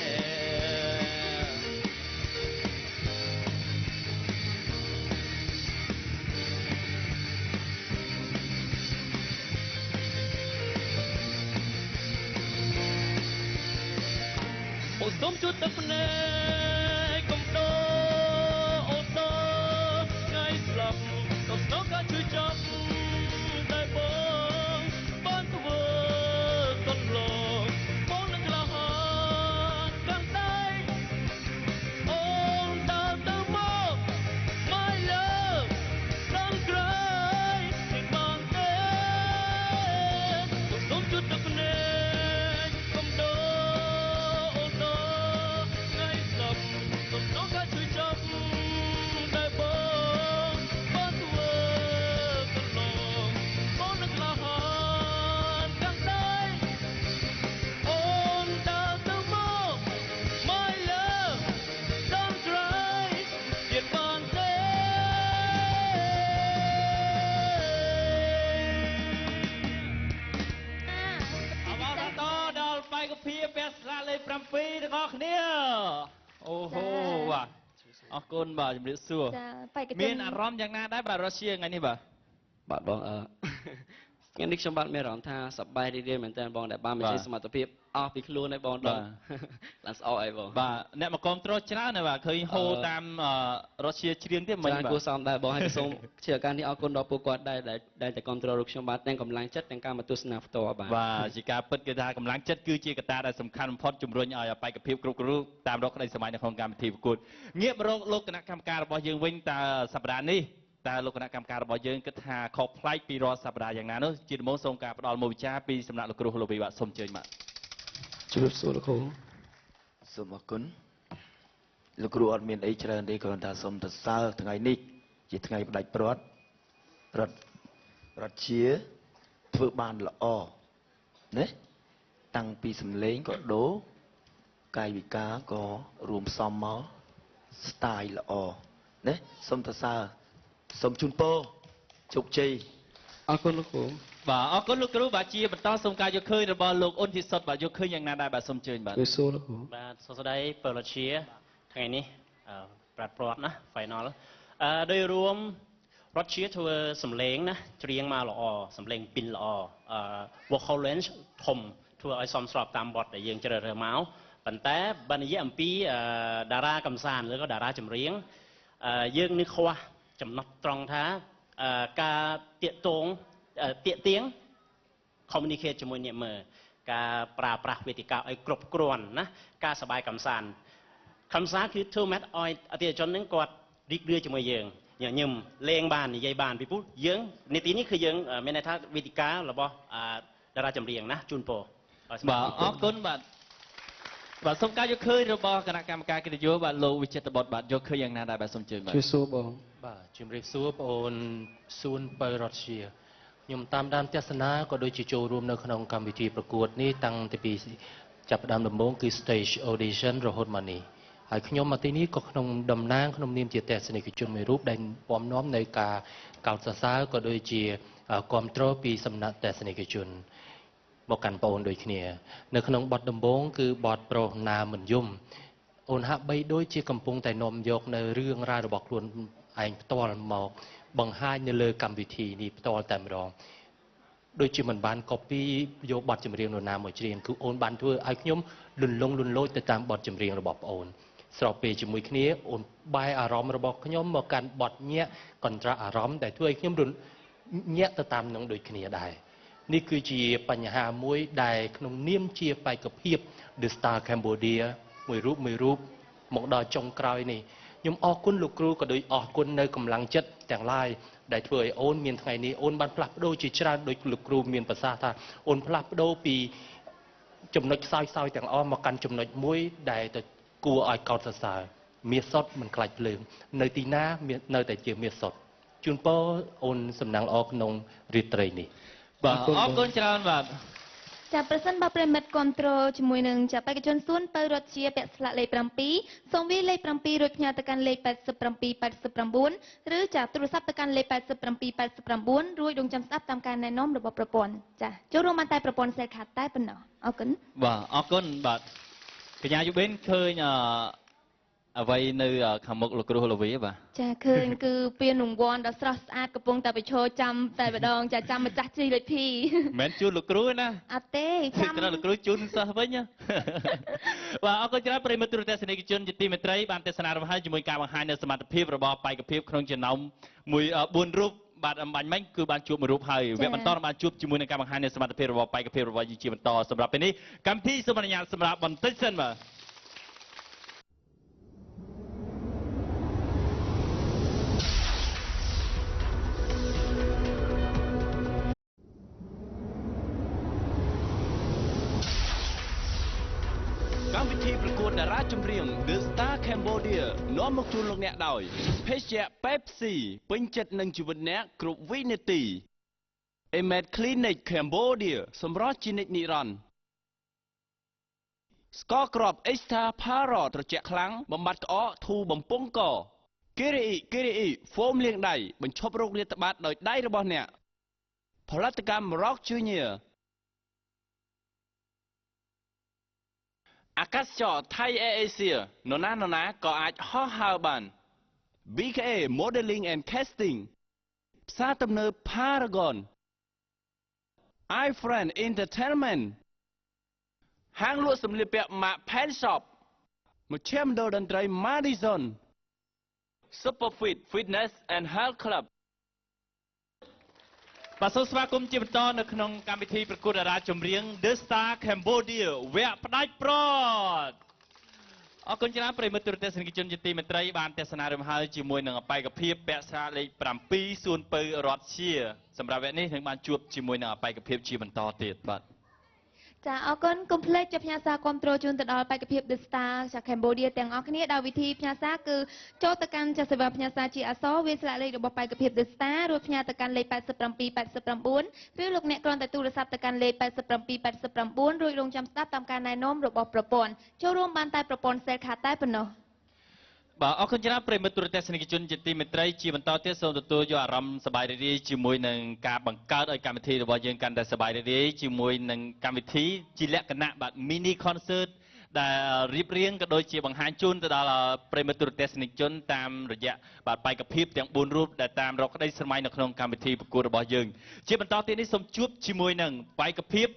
បងសូមជួយទឹកភ្នែកកុំដោអូនដោថ្ងៃស្លាប់ក៏ស្នូក៏ជួយចាប់តែបងបានធ្វើកន្លងបងនឹងក្លាហានកាន់ដៃអូនដើរទៅមក My love don't cry ទៀតបានទេបងសូមជួយទឹកភ្នែកកុំដោអូនដោថ្ងៃស្លាប់ក៏ស្នូក៏ជួយចាប់តែបងបានធ្វើកន្លងបងនឹងក្លាហានកាន់ដៃអូនដើរទៅមក My love don't cry ទៀតបានទេ អបអរតដល់បេក្ខភាពពាក់ស្លាកលេខ7ទាំងអស់គ្នាអូហូបាទអរគុណបាទជំរាបសួរ ចាបេក្ខជន មានអារម្មណ៍យ៉ាងណាដែរបាទរុស្ស៊ីថ្ងៃនេះបាទ បាទបងថ្ងៃនេះខ្ញុំបាទមានអារម្មណ៍ថាសប្បាយរីករាយមែនទែនបងដែលបានបញ្ចេញសមត្ថភាពអស់ពីខ្លួនហើយបងដល់ឡើងស្អកអីបង បាទអ្នកមកគ្រប់គ្រងច្រើនណាស់បាទឃើញហូរតាមរុស្ស៊ីច្រៀងទៀតមិញ ច្រើន បាទ គួរសមដែរបងហើយក៏សូមជាឱកាសនេះអរគុណដល់ពួកគាត់ដែរដែលតែគ្រប់គ្រងរូបខ្ញុំបាទទាំងកម្លាំងចិត្តទាំងការមកទស្សនាផ្ទាល់បាទ បាទជាការពិតគឺថាកម្លាំងចិត្តគឺជាកត្តាដែលសំខាន់បំផុតជំរុញឲ្យបេក្ខភាពគ្រប់គ្រងតាមរកក្តីសម័យនៅក្នុងកម្មវិធីប្រកួតងាកមករកលោកគណៈកម្មការរបស់យើងវិញតើសប្តាហ៍នេះតើលោកគណៈកម្មការរបស់យើងគិតថាខុសប្លែកពីរាល់សប្តាហ៍យ៉ាងណានោះជាដំបូងសូមការផ្ដល់មកវិចារពីសំណាក់លោកគ្រូលោកវិបាទសូមអញ្ជើញបាទ ជំរាបសួរលោកគ្រូ សូមអរគុណលោកគ្រូអត់មានអីច្រើនទេគ្រាន់តែសូមសរសើរថ្ងៃនេះជាថ្ងៃផ្ដាច់ព្រាត់រដ្ឋជាធ្វើបានល្អណាតាំងពីសម្លេងក៏ដូរកាយវិការក៏រួមផ្សំមកស្ទាយល្អណាសូមសរសើរសូមជូនពរជោគជ័យ អរគុណលោកគ្រូ បាទអរគុណលោកគ្រូបាទជាបន្តសូមការយកឃើញរបស់លោកអ៊ុនធីសុតបាទយកឃើញយ៉ាងណាដែរបាទសូមអញ្ជើញបាទ ជំរាបសួរលោកគ្រូ បាទសួស្តីពលរដ្ឋជាថ្ងៃនេះប្រាប់ព្រាត់ណា final ដោយរួមរដ្ឋជាធ្វើសម្លេងណាច្រៀងមកល្អសម្លេងពីនល្អvocal range ធំធ្វើឲ្យសមស្របតាមបទដែលយើងជ្រើសរើសមកប៉ុន្តែបើនិយាយអំពីតារាកំសាន្តឬក៏តារាចម្រៀងយើងនឹងខ្វះចំណុចត្រង់ថាការតាកទៀង communicate ជាមួយអ្នកមើល ការប្រើប្រាស់វេទិកាឲ្យគ្រប់គ្រាន់ណាការសប្បាយកំសាន្តគឺធ្វើម៉េចឲ្យអតិថិជននឹងគាត់រីករាយជាមួយយើងញញឹមលេងបាននិយាយបានពីព្រោះយើងនីតិនេះគឺយើងមានន័យថាវេទិការបស់តារាចម្រៀងណាជូនពរបាទអរគុណបាទសូមការយកឃើញរបស់គណៈកម្មការកិត្តិយសបាទលោកវិចិត្របុត្របាទយកឃើញយ៉ាងណាដែរបាទសូមជឿបាទជួយសួរបង បាទជំរាបសួរបងអូនសួនបើរតជាខ្ញុំតាមដានទស្សនាក៏ដូចជាចូលរួមនៅក្នុងកម្មវិធីប្រកួតនេះតាំងពីចាប់ផ្ដើមដំបូងគឺ stage audition រហូតមកនេះហើយខ្ញុំមកទីនេះក៏ក្នុងតំណាងក្នុងនាមជាទស្សនិកជនមួយរូបដែលពំនាំនៅការកោតសរសើរក៏ដូចជាគ្រប់គ្រងពីសំណាក់ទស្សនិកជនមកកាន់បងអូនដូចគ្នានៅក្នុងបទដំបូងគឺបទប្រុសណាមិនយំអូនហាក់បីដូចជាកំពុងតែនាំយកនៅរឿងរ៉ាវរបស់ខ្លួនឯងផ្ទាល់មកបង្ហាញនៅលើកម្មវិធីនេះផ្ទាល់តែម្ដងដូចជាមិនបានកូពីយកបទចម្រៀងនរណាមកច្រៀងគឺអូនបានធ្វើឲ្យខ្ញុំលន្លោចទៅតាមបទចម្រៀងរបស់បងអូនស្របពេលជាមួយគ្នាអូនបែរអារម្មណ៍របស់ខ្ញុំមកកាន់បទញាក់កន្ត្រាក់អារម្មណ៍ដែលធ្វើឲ្យខ្ញុំញាក់ទៅតាមនឹងដូចគ្នាដែរនេះគឺជាបញ្ហាមួយដែលក្នុងនាមជាបេក្ខភាព The Star Cambodia មួយរូបមកដល់ចុងក្រោយនេះខ្ញុំអរគុណលោកគ្រូក៏ដូចអរគុណនៅកម្លាំងចិត្តទាំងឡាយដែលធ្វើឲ្យអូនមានថ្ងៃនេះអូនបានផ្លាស់ប្ដូរជាច្រើនដោយលោកគ្រូមានប្រសាសន៍ថាអូនផ្លាស់ប្ដូរពីចំណុចខ្សោយទាំងអស់មកកាន់ចំណុចមួយដែលទៅគួរឲ្យកោតសរសើរមាសសុទ្ធមិនខ្លាចភ្លើងនៅទីណានៅតែជាមាសសុទ្ធជូនពរអូនសំណាងល្អក្នុងរាត្រីនេះបាទអរគុណច្រើនបាទចាប្រសិនបើប្រិមិត្តគ្រប់គ្រងជាមួយនឹងចាបេក្ខជនសួនពៅរតជាពាក់ស្លាកលេខ7សូមវាយលេខ7រួចផ្ញើទៅកាន់លេខ8789ឬចាទូរស័ព្ទទៅកាន់លេខ8789រួចរងចាំស្ដាប់តាមការណែនាំរបស់ប្រព័ន្ធចាចូលរួមបានតែប្រព័ន្ធ Cell Card តែប៉ុណ្ណោះអរគុណបាទអរគុណបាទកញ្ញាយុបេនឃើញអ្វីនៅខាងមុខលោកគ្រូលវីបាទចាឃើញគឺពានរង្វាន់ដ៏ស្រស់ស្អាតកំពុងតែប្រឈរចាំតែម្ដងចាចាំម្ចាស់ជីលេខ2មិនជូនលោកគ្រូណាអត់ទេចាំត្រូវលោកគ្រូជូនសិស្សវិញបាទអរគុណច្រើនប្រិយមិត្តទូរទស្សនិកជនជាទីមេត្រីបានទស្សនារំហើយជាមួយការបង្ហាញនៅសមត្ថភាពរបស់បេក្ខភាពក្នុងចំណោម4រូបបាទអំបញ្ញមិញគឺបានជួបមួយរូបហើយវគ្គបន្តបានជួបជាមួយនឹងការបង្ហាញនៅសមត្ថភាពរបស់បេក្ខភាពរបស់យើងជាបន្តសម្រាប់ពេលនេះកម្មវិធីសូមអនុញ្ញាតសម្រាប់បន្តិចសិនបាទកម្មវិធីប្រកួតតារាចម្រៀង The Star Cambodia នាំមកជូនលោកអ្នកដោយភេសជ្ជៈ Pepsi ពេញចិត្តនឹងជីវិតអ្នកគ្រប់វិនាទី Emed Clinic Cambodia សម្រស់ជានិច្ចនិរន្តរ៍ស្ករគ្រាប់ Extra Para ត្រជាក់ខ្លាំងបំបត្តិក្អកធូរបំពង់កគីរីអ៊ីហ្វូមលាងដៃបញ្ឈប់រោគរាតត្បាតដោយដៃរបស់អ្នកផលិតកម្ម Rock Juniorអាកាសចរថៃ Air Asia នរណាក៏អាចហោះហើរបាន BKA Modeling and Casting ផ្សារទំនើប Paragon iFriend Entertainment ហាងលក់សម្លៀកពាក់ Mark Pen Shop មជ្ឈមណ្ឌលតន្ត្រី Madison Superfit Fitness and Health Club បាទសូមស្វាគមន៍ជាបន្តនៅក្នុងកម្មវិធីប្រកួតតារាចម្រៀង The Star Cambodia វគ្គផ្ដាច់ព្រាត់អរគុណច្រើនប្រិយមិត្តទូរទស្សនិកជនជាទីមេត្រីបានទស្សនារំហើយជាមួយនឹងបេក្ខភាពពាក់ស្រាលេខ7សួនពៅរតជាសម្រាប់វគ្គនេះនឹងបានជួបជាមួយនឹងបេក្ខភាពជាបន្តទៀតបាទចាអរគុណកុំភ្លេចផ្ញើសារគាំទ្រជូនទៅដល់បេក្ខភាព The Star ចា Cambodia ទាំងអស់គ្នាដោយវិធីផ្ញើសារគឺចូលទៅកាន់ចាសេវាផ្ញើសារជាអក្សរវាស្លាកលេខរបស់បេក្ខភាព The Star រួចផ្ញើទៅកាន់លេខ8789ឬលោកអ្នកគ្រាន់តែទូរស័ព្ទទៅកាន់លេខ8789រួចរងចាំស្ដាប់តាមការណែនាំរបស់ប្រព័ន្ធចូលរួមបានតែប្រព័ន្ធ Cell Card តែប៉ុណ្ណោះបាទអរគុណច្រើនប្រិយមិត្តទូរទស្សនិកជនជាទីមេត្រីជាបន្តទៀតសូមទទួលយកអារម្មណ៍សប្បាយរីករាយជាមួយនឹងការបង្កើតឲ្យកម្មវិធីរបស់យើងកាន់តែសប្បាយរីករាយជាមួយនឹងកម្មវិធីជាលក្ខណៈបាទ mini concert ដែលរៀបរៀងក៏ដូចជាបង្ហាញជូនទៅដល់ប្រិយមិត្តទូរទស្សនិកជនតាមរយៈបាទបេក្ខភាពទាំង4រូបដែលតាមរកក្តីស្រមៃនៅក្នុងកម្មវិធីប្រកួតរបស់យើងជាបន្តទៀតនេះសូមជួបជាមួយនឹងបេក្ខភាព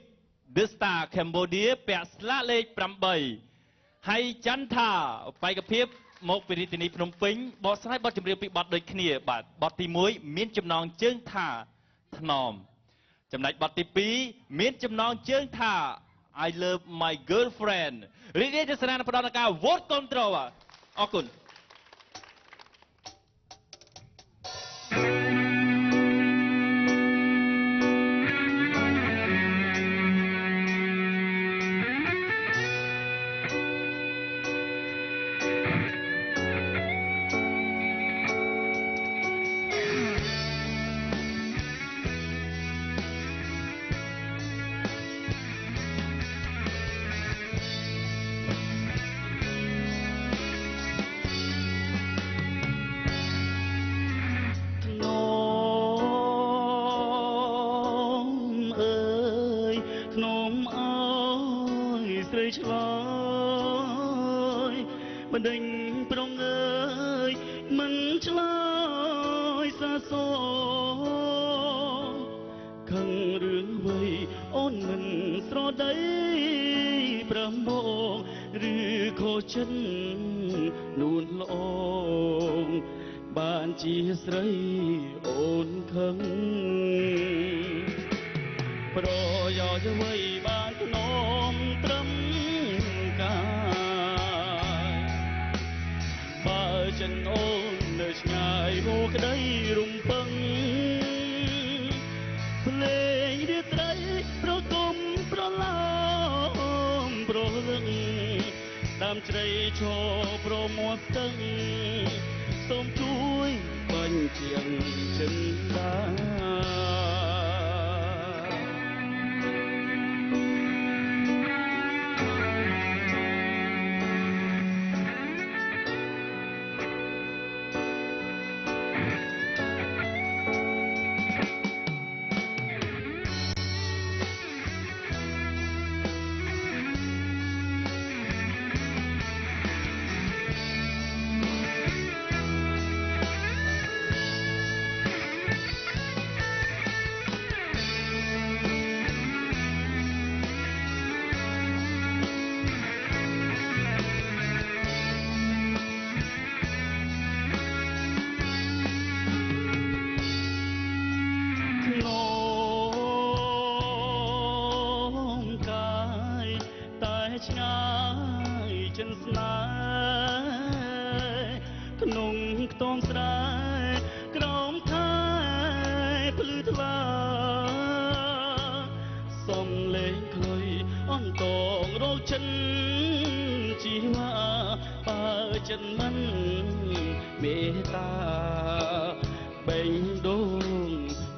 The Star Cambodia ពាក់ស្លាកលេខ8ហើយចន្ទថាបេក្ខភាពមកពីរាជធានីភ្នំពេញបកស្រាយបទចម្រៀងពីបទដូចគ្នាបាទបទទី1មានចំណងជើងថាថ្នមចំណែកបទទី2មានចំណងជើងថា I love my girlfriend រីករាយទស្សនាផ្ដល់ការ vote control អរគុណ ឆ្លើយបណ្ដេញប្រងើយមិនឆ្លើយសាសខឹងរឿងវ័យអូនមិនស្រដីប្រមងឬខុសចិត្តនួនល្អបានជាស្រីអូនខឹងប្រយោជន៍អ្វីបានខ្នំត្រឹមកាយបើចិនអូននៅឆ្ងាយហួក្តីរំពឹងភ្លេងរាត្រីប្រគំប្រឡោមប្រលឹងតាមជ្រៃឈរប្រមាត់ស្ទឹងសូមជួយបញ្ជាក់ចិនដាឆ្ងាយចិនស្នេហ៍ក្នុងខ្ទមស្រែក្រោមខែភ្លឺថ្លាសំលេងខ្លុយអន្តងរោចិនជីវ៉ាបើចិនមិនមេត្តាបេងដូង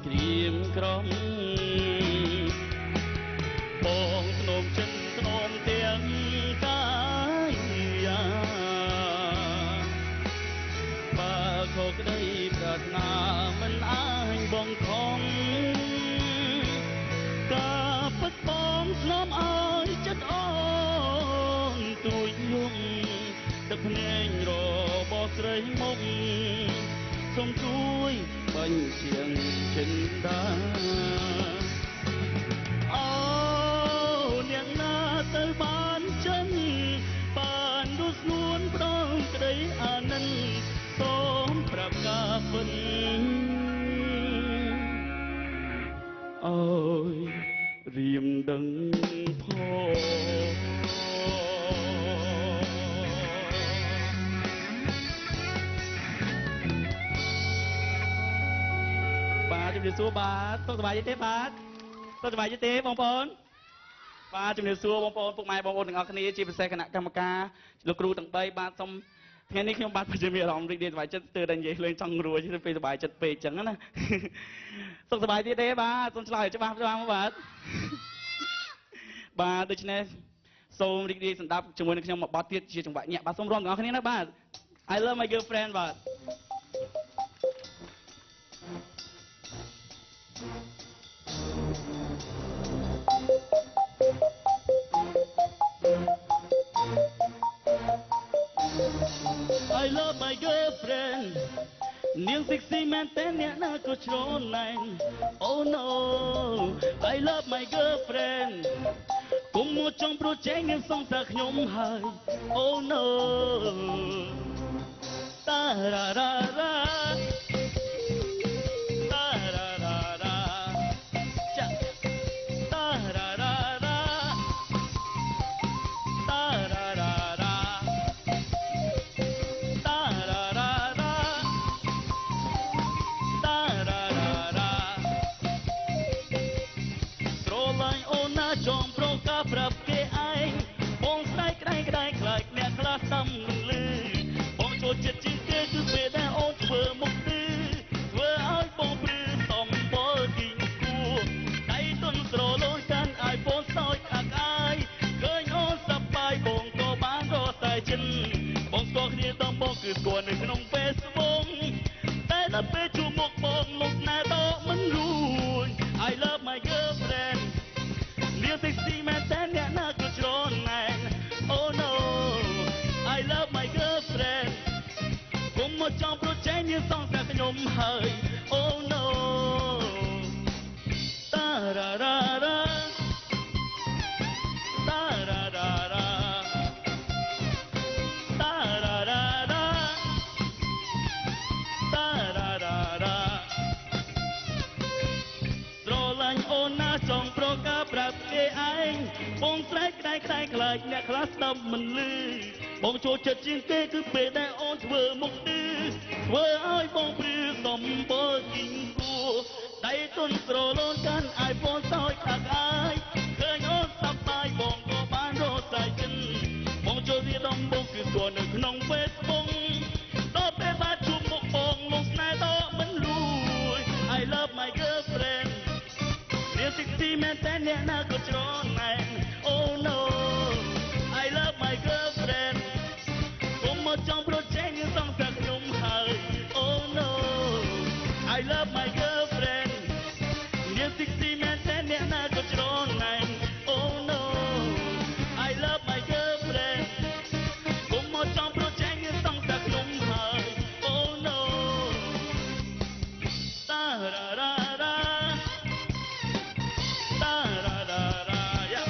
ក្រៀមក្រំបងធ្នមចិនធ្នមទាំងកាយាបើខុសក្តីប្រាថ្នាមិនអាចបងខំការពិតបងស្នំអើយចិត្តអូនទួយយំទឹកភ្នែករបស់ស្រីមុខសូមជួយបញ្ជាក់ចិនដាទៅបានចិនបានរស់នួនប្រងក្តីអាណិនសូមប្រាប់ការពិនអើយរៀមដឹងផងបាទជំរាបសួរបាទសុខសប្បាយទេបាទសុខសប្បាយទេបងប្អូនបាទជំរាបសួរបងប្អូនពុកម៉ែបងប្អូនទាំងអស់គ្នាជាពិសេសគណៈកម្មការលោកគ្រូទាំង3បាទសូមថ្ងៃនេះខ្ញុំបាទជាមានអារម្មណ៍រីករាយសប្បាយចិត្តស្ទើរតែនិយាយលេងចង់រួចទៅពេលសប្បាយចិត្តពេកអញ្ចឹងណាសុខសប្បាយទេបាទសូមឆ្លើយច្បាស់មកបាទបាទដូច្នេះសូមរីករាយស្ដាប់ជាមួយនឹងខ្ញុំមួយបទទៀតជាចង្វាក់ញាក់បាទសូមរាំទាំងអស់គ្នាណាបាទ I love my girlfriend បាទ I love my girlfriend នាង sexy មែនតែអ្នកណាក៏ច្រណែន Oh no I love my girlfriend គុំមកចង់ប្រជែងនាងសងសាខ្ញុំហើយ Oh no តារ៉ារ៉ារ៉ាតារ៉ារ៉ារ៉ាចាតារ៉ារ៉ារ៉ា ស្ដាំមិនលឺបងចូលចិត្តជាងគេគឺពេលដែលអូនធ្វើមុខឌឺធ្វើឲ្យបងព្រឺសំបល់គីងគួដៃទុនស្រលូនកាន់ឲ្យបងសោចអាក់អាយឃើញអូនសប្បាយបងក៏បានរត់តែចិនបងស្គាល់គ្នាតំបងគឺស្គាល់នៅក្នុង Facebook តែដល់ពេលជួបមុខបងលោកណែតមិនរួច I love my girlfriend នាងសេកស៊ីមែនតែអ្នកណាក៏ច្រណែន Oh no I love my girlfriend គុំមកចង់ប្រជែងនាងសងតែខ្ញុំហើយ Oh no តារ៉ារ៉ារ៉ាតារ៉ារ៉ារ៉ាតារ៉ារ៉ារ៉ាតារ៉ារ៉ារ៉ាស្រឡាញ់អូនណាចង់ប្រកាសប្រាប់គេឯងបងស្រែកក្តែកខ្លាចអ្នកខ្លះស្ដាប់មិនឮបងចូលចិត្តជាងគេគឺពេលដែលអូនធ្វើមុខឌឺធ្វើឲ្យបងព្រឺសំបល់គីងគួដៃទុនស្រលូនកាន់ឲ្យបងសោចអាក់អាយឃើញអូនសប្បាយបងក៏បានរត់តែចិនបងចូលវាដំបងគឺស្គាល់នៅក្នុង Facebook ដល់ពេលបានជួបមុខបងលោកស្នេហ៍តមិនរួច I love my girlfriend នាងសេកស៊ីមែនតែអ្នកណាក៏ច្រណែន Oh no I love my girlfriend គុំមកចង់ប្រជែងនាងសងតែខ្ញុំហើយ Oh no I love my girlfriend នាងសេកស៊ីមែនតែអ្នកណាក៏ច្រណែន Oh no I love my girlfriend គុំមកចង់ប្រជែងនាងសងតែខ្ញុំហើយ Oh no តារ៉ារ៉ារ៉ាតារ៉ារ៉ារ៉ាយ៉ា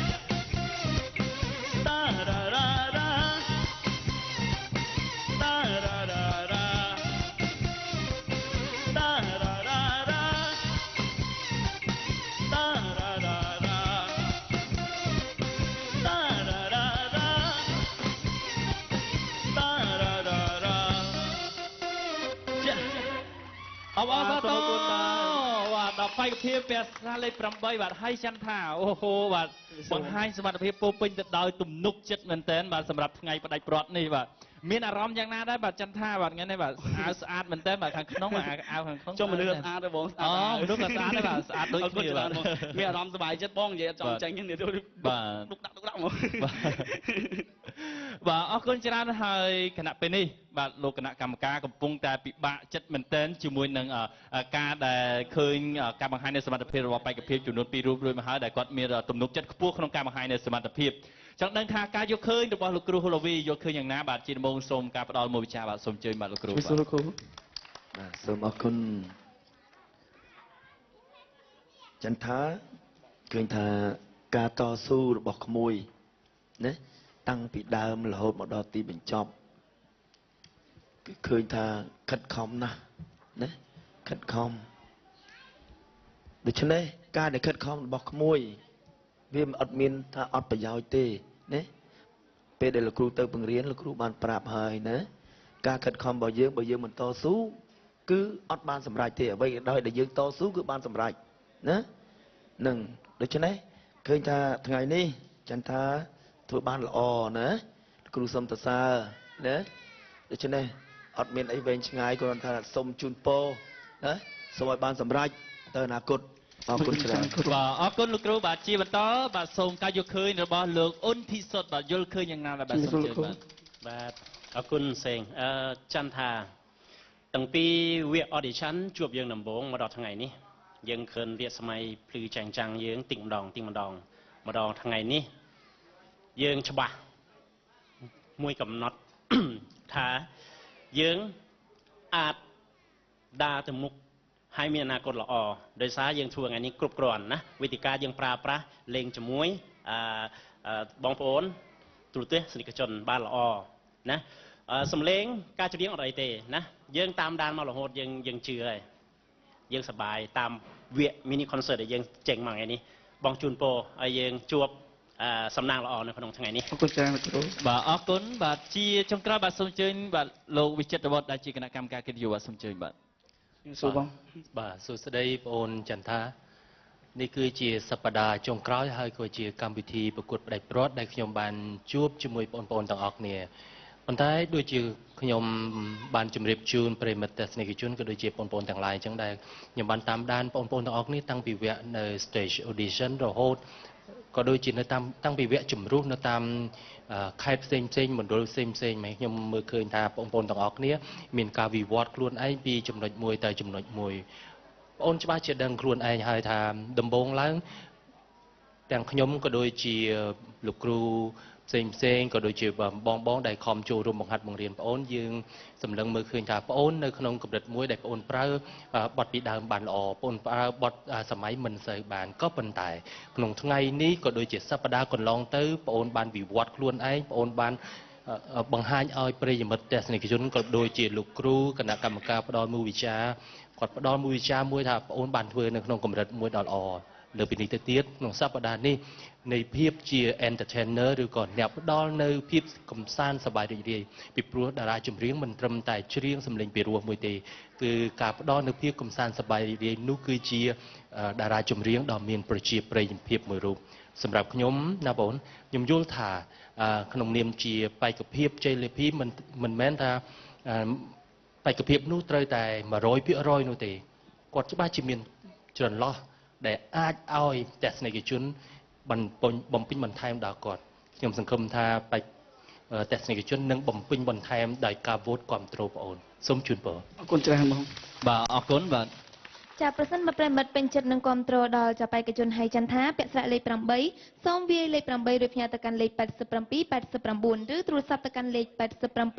តារ៉ារ៉ារ៉ាតារ៉ារ៉ារ៉ាតារ៉ារ៉ារ៉ាតារ៉ារ៉ារ៉ាតារ៉ារ៉ារ៉ាតារ៉ារ៉ារ៉ាតារ៉ារ៉ារ៉ាតារ៉ារ៉ារ៉ាតារ៉ារ៉ារ៉ាតារ៉ារ៉ារ៉ាតារ៉ារ៉ារ៉ាតារ៉ារ៉ារ៉ាតារ៉ារ៉ារ៉ាតារ៉ារ៉ារ៉ាតារ៉ារ៉ារ៉ាតារ៉ារ៉ារ៉ាតារ៉ារ៉ារ៉ាតារ៉ារ៉ារ៉ាតារ៉ារ៉ារ៉ាអបអរសាទរបាទដល់បេក្ខភាពពាក់ស្លាលេខ8បាទហើយចន្ទថាអូហូបាទបង្ហាញសមត្ថភាពពោពេញទៅដោយទំនុកចិត្តមែនទែនបាទសម្រាប់ថ្ងៃផ្ដាច់ព្រាត់នេះបាទមានអារម្មណ៍យ៉ាងណាដែរបាទចន្ទថាបាទថ្ងៃនេះបាទអាវស្អាតមែនទែនបាទខាងក្នុងអាវខាងក្នុងចុះមនុស្សស្អាតទេបងស្អាតអូមនុស្សក៏ស្អាតដែរបាទស្អាតដូចគ្នាបាទមានអារម្មណ៍សប្បាយចិត្តបងនិយាយអត់ចង់ចាញ់នេះបាទទុកដាក់មកបាទអរគុណច្រើនហើយគណៈពេលនេះបាទលោកគណៈកម្មការកំពុងតែពិបាកចិត្តមែនទែនជាមួយនឹងការដែលឃើញការបង្ហាញនៃសមត្ថភាពរបស់បេក្ខភាពចំនួន2រូបរួចមកហើយដែលគាត់មានទំនុកចិត្តខ្ពស់ក្នុងការបង្ហាញនៃសមត្ថភាពចង់ដឹងថាការយកឃើញរបស់លោកគ្រូហូឡូវីយកឃើញយ៉ាងណាបាទជាដំបូងសូមការផ្ដល់មួយវិចារបាទសូមអញ្ជើញបាទលោកគ្រូបាទសូមអរគុណចន្ទថាឃើញថាការតស៊ូរបស់ក្មួយណាតាំងពីដើមរហូតមកដល់ទីបញ្ចប់គឺឃើញថាខិតខំណាស់ណាខិតខំដូច្នេះការដែលខិតខំរបស់ក្មួយវាអត់មានថាអត់ប្រយោជន៍ទេណាពេលដែលលោកគ្រូទៅបង្រៀនលោកគ្រូបានប្រាប់ហើយណាការខិតខំរបស់យើងបើយើងមិនតស៊ូគឺអត់បានសម្រេចទេអ្វីដែលយើងតស៊ូគឺបានសម្រេចណានឹងដូច្នេះឃើញថាថ្ងៃនេះចន្ទថាធ្វើបានល្អណាគ្រូសុំសរសើរណាដូច្នេះអត់មានអីវែងឆ្ងាយគ្រាន់ថាសុំជូនពរណាសូមឲ្យបានសម្រេចទៅអនាគតអរគុណច្រើនបាទអរគុណលោកគ្រូបាទជាបន្តបាទសូមការយកឃើញរបស់លោកអ៊ុនធីសុតបាទយល់ឃើញយ៉ាងណាបាទសូមជឿបាទអរគុណសេងចន្ទថាតាំងពីវា audition ជួបយើងដំបូងមកដល់ថ្ងៃនេះយើងឃើញវាសម័យភ្លឺចាំងចាំងយើងតិចម្ដងមកដល់ថ្ងៃនេះយើងច្បាស់មួយកំណត់ ថាយើងអាចដើរទៅមុខហើយមានអនាគតល្អដោយសារយើងធ្វើថ្ងៃនេះគ្រប់គ្រាន់ណាវេទិកាយើងប្រើប្រាស់លេងជាមួយបងប្អូនទូរទស្សនិកជនបានល្អណាសំឡេងការច្រៀងអត់អីទេណាយើងតាមដានមករហូតយើងជឿហើយយើងសប្បាយតាមវគ្គ mini concert ដែលយើងចេញមកថ្ងៃនេះបងជូនពរឲ្យយើងជួបសំណាងល្អនៅក្នុងថ្ងៃនេះអរគុណច្រើនលោកគ្រូបាទអរគុណបាទជាចុងក្រោយបាទសូមអញ្ជើញបាទលោកវិចិត្រវត្តដែលជាគណៈកម្មការកិត្តិយសបាទសូមអញ្ជើញបាទសួរបងបាទសួស្តីបងអូនចន្ទថានេះគឺជាសប្តាហ៍ចុងក្រោយហើយក៏ជាកម្មវិធីប្រកួតផ្ដាច់ព្រាត់ដែលខ្ញុំបានជួបជាមួយបងប្អូនទាំងអស់គ្នា ប៉ុន្តែដូចជាខ្ញុំបានជម្រាបជូនប្រិមិត្តទស្សនិកជនក៏ដូចជាបងប្អូនទាំងឡាយអញ្ចឹងដែរខ្ញុំបានតាមដានបងប្អូនទាំងអស់គ្នាតាំងពីវគ្គនៅ stage audition រហូតក៏ដូចជានៅតាមតាំងពីវគ្គជំរុះនៅតាមខេត្តផ្សេងមណ្ឌលផ្សេងមកខ្ញុំមើលឃើញថាបងប្អូនទាំងអស់គ្នាមានការវិវត្តខ្លួនឯងពីចំណុចមួយទៅចំណុចមួយបងអូនច្បាស់ជាដឹងខ្លួនឯងហើយថាដំបូងឡើងទាំងខ្ញុំក៏ដូចជាលោកគ្រូផ្សេងក៏ដូចជាបងដែលខំចូលរួមបង្ហាត់បង្រៀនបងអូនយើងសម្លឹងមើលឃើញថាបងអូននៅក្នុងកម្រិតមួយដែលបងអូនប្រើបទពីដើមបានល្អបងអូនប្រើបទសម័យមិនសូវបានក៏ប៉ុន្តែក្នុងថ្ងៃនេះក៏ដូចជាសប្តាហ៍កន្លងទៅបងអូនបានវិវត្តខ្លួនឯងបងអូនបានបង្ហាញឲ្យប្រិយមិត្តទស្សនិកជនក៏ដូចជាលោកគ្រូគណៈកម្មការផ្ដល់មួយវិចាគាត់ផ្ដល់មួយវិចាមួយថាបងអូនបានធ្វើនៅក្នុងកម្រិតមួយដ៏ល្អលើពីនេះទៅទៀតក្នុងសប្តាហ៍នេះនៃភាពជា entertainer ឬក៏អ្នកផ្ដល់នៅភាពកំសាន្តសប្បាយរីករាយពីព្រោះតារាចម្រៀងមិនត្រឹមតែច្រៀងសម្លេងពីរោះមួយទេគឺការផ្ដល់នៅភាពកំសាន្តសប្បាយរីករាយនោះគឺជាតារាចម្រៀងដ៏មានប្រជាប្រិយភាពមួយរូបសម្រាប់ខ្ញុំណាបងខ្ញុំយល់ថាក្នុងនាមជាបេក្ខភាពជ័យលាភីមិនមែនថាបេក្ខភាពនោះត្រូវតែ 100% នោះទេគាត់ច្បាស់ជាមានចន្លោះដែលអាចឲ្យទស្សនិកជនបំពេញបន្ថែមដល់គាត់ខ្ញុំសង្ឃឹមថាទស្សនិកជននឹងបំពេញបន្ថែមដោយការវោតគ្រប់គ្រងបងអូនសូមជូនពរអរគុណច្រើនបងបាទអរគុណបាទចាប្រសិនបើប្រិមិត្តពេញចិត្តនឹងគ្រប់គ្រងដល់ចាបេក្ខជនហៃចន្ទថាពាក់ស្លាកលេខ8សូមវាយលេខ8ឬផ្ញើទៅកាន់លេខ8789ឬទូរស័ព្ទទៅកាន់លេខ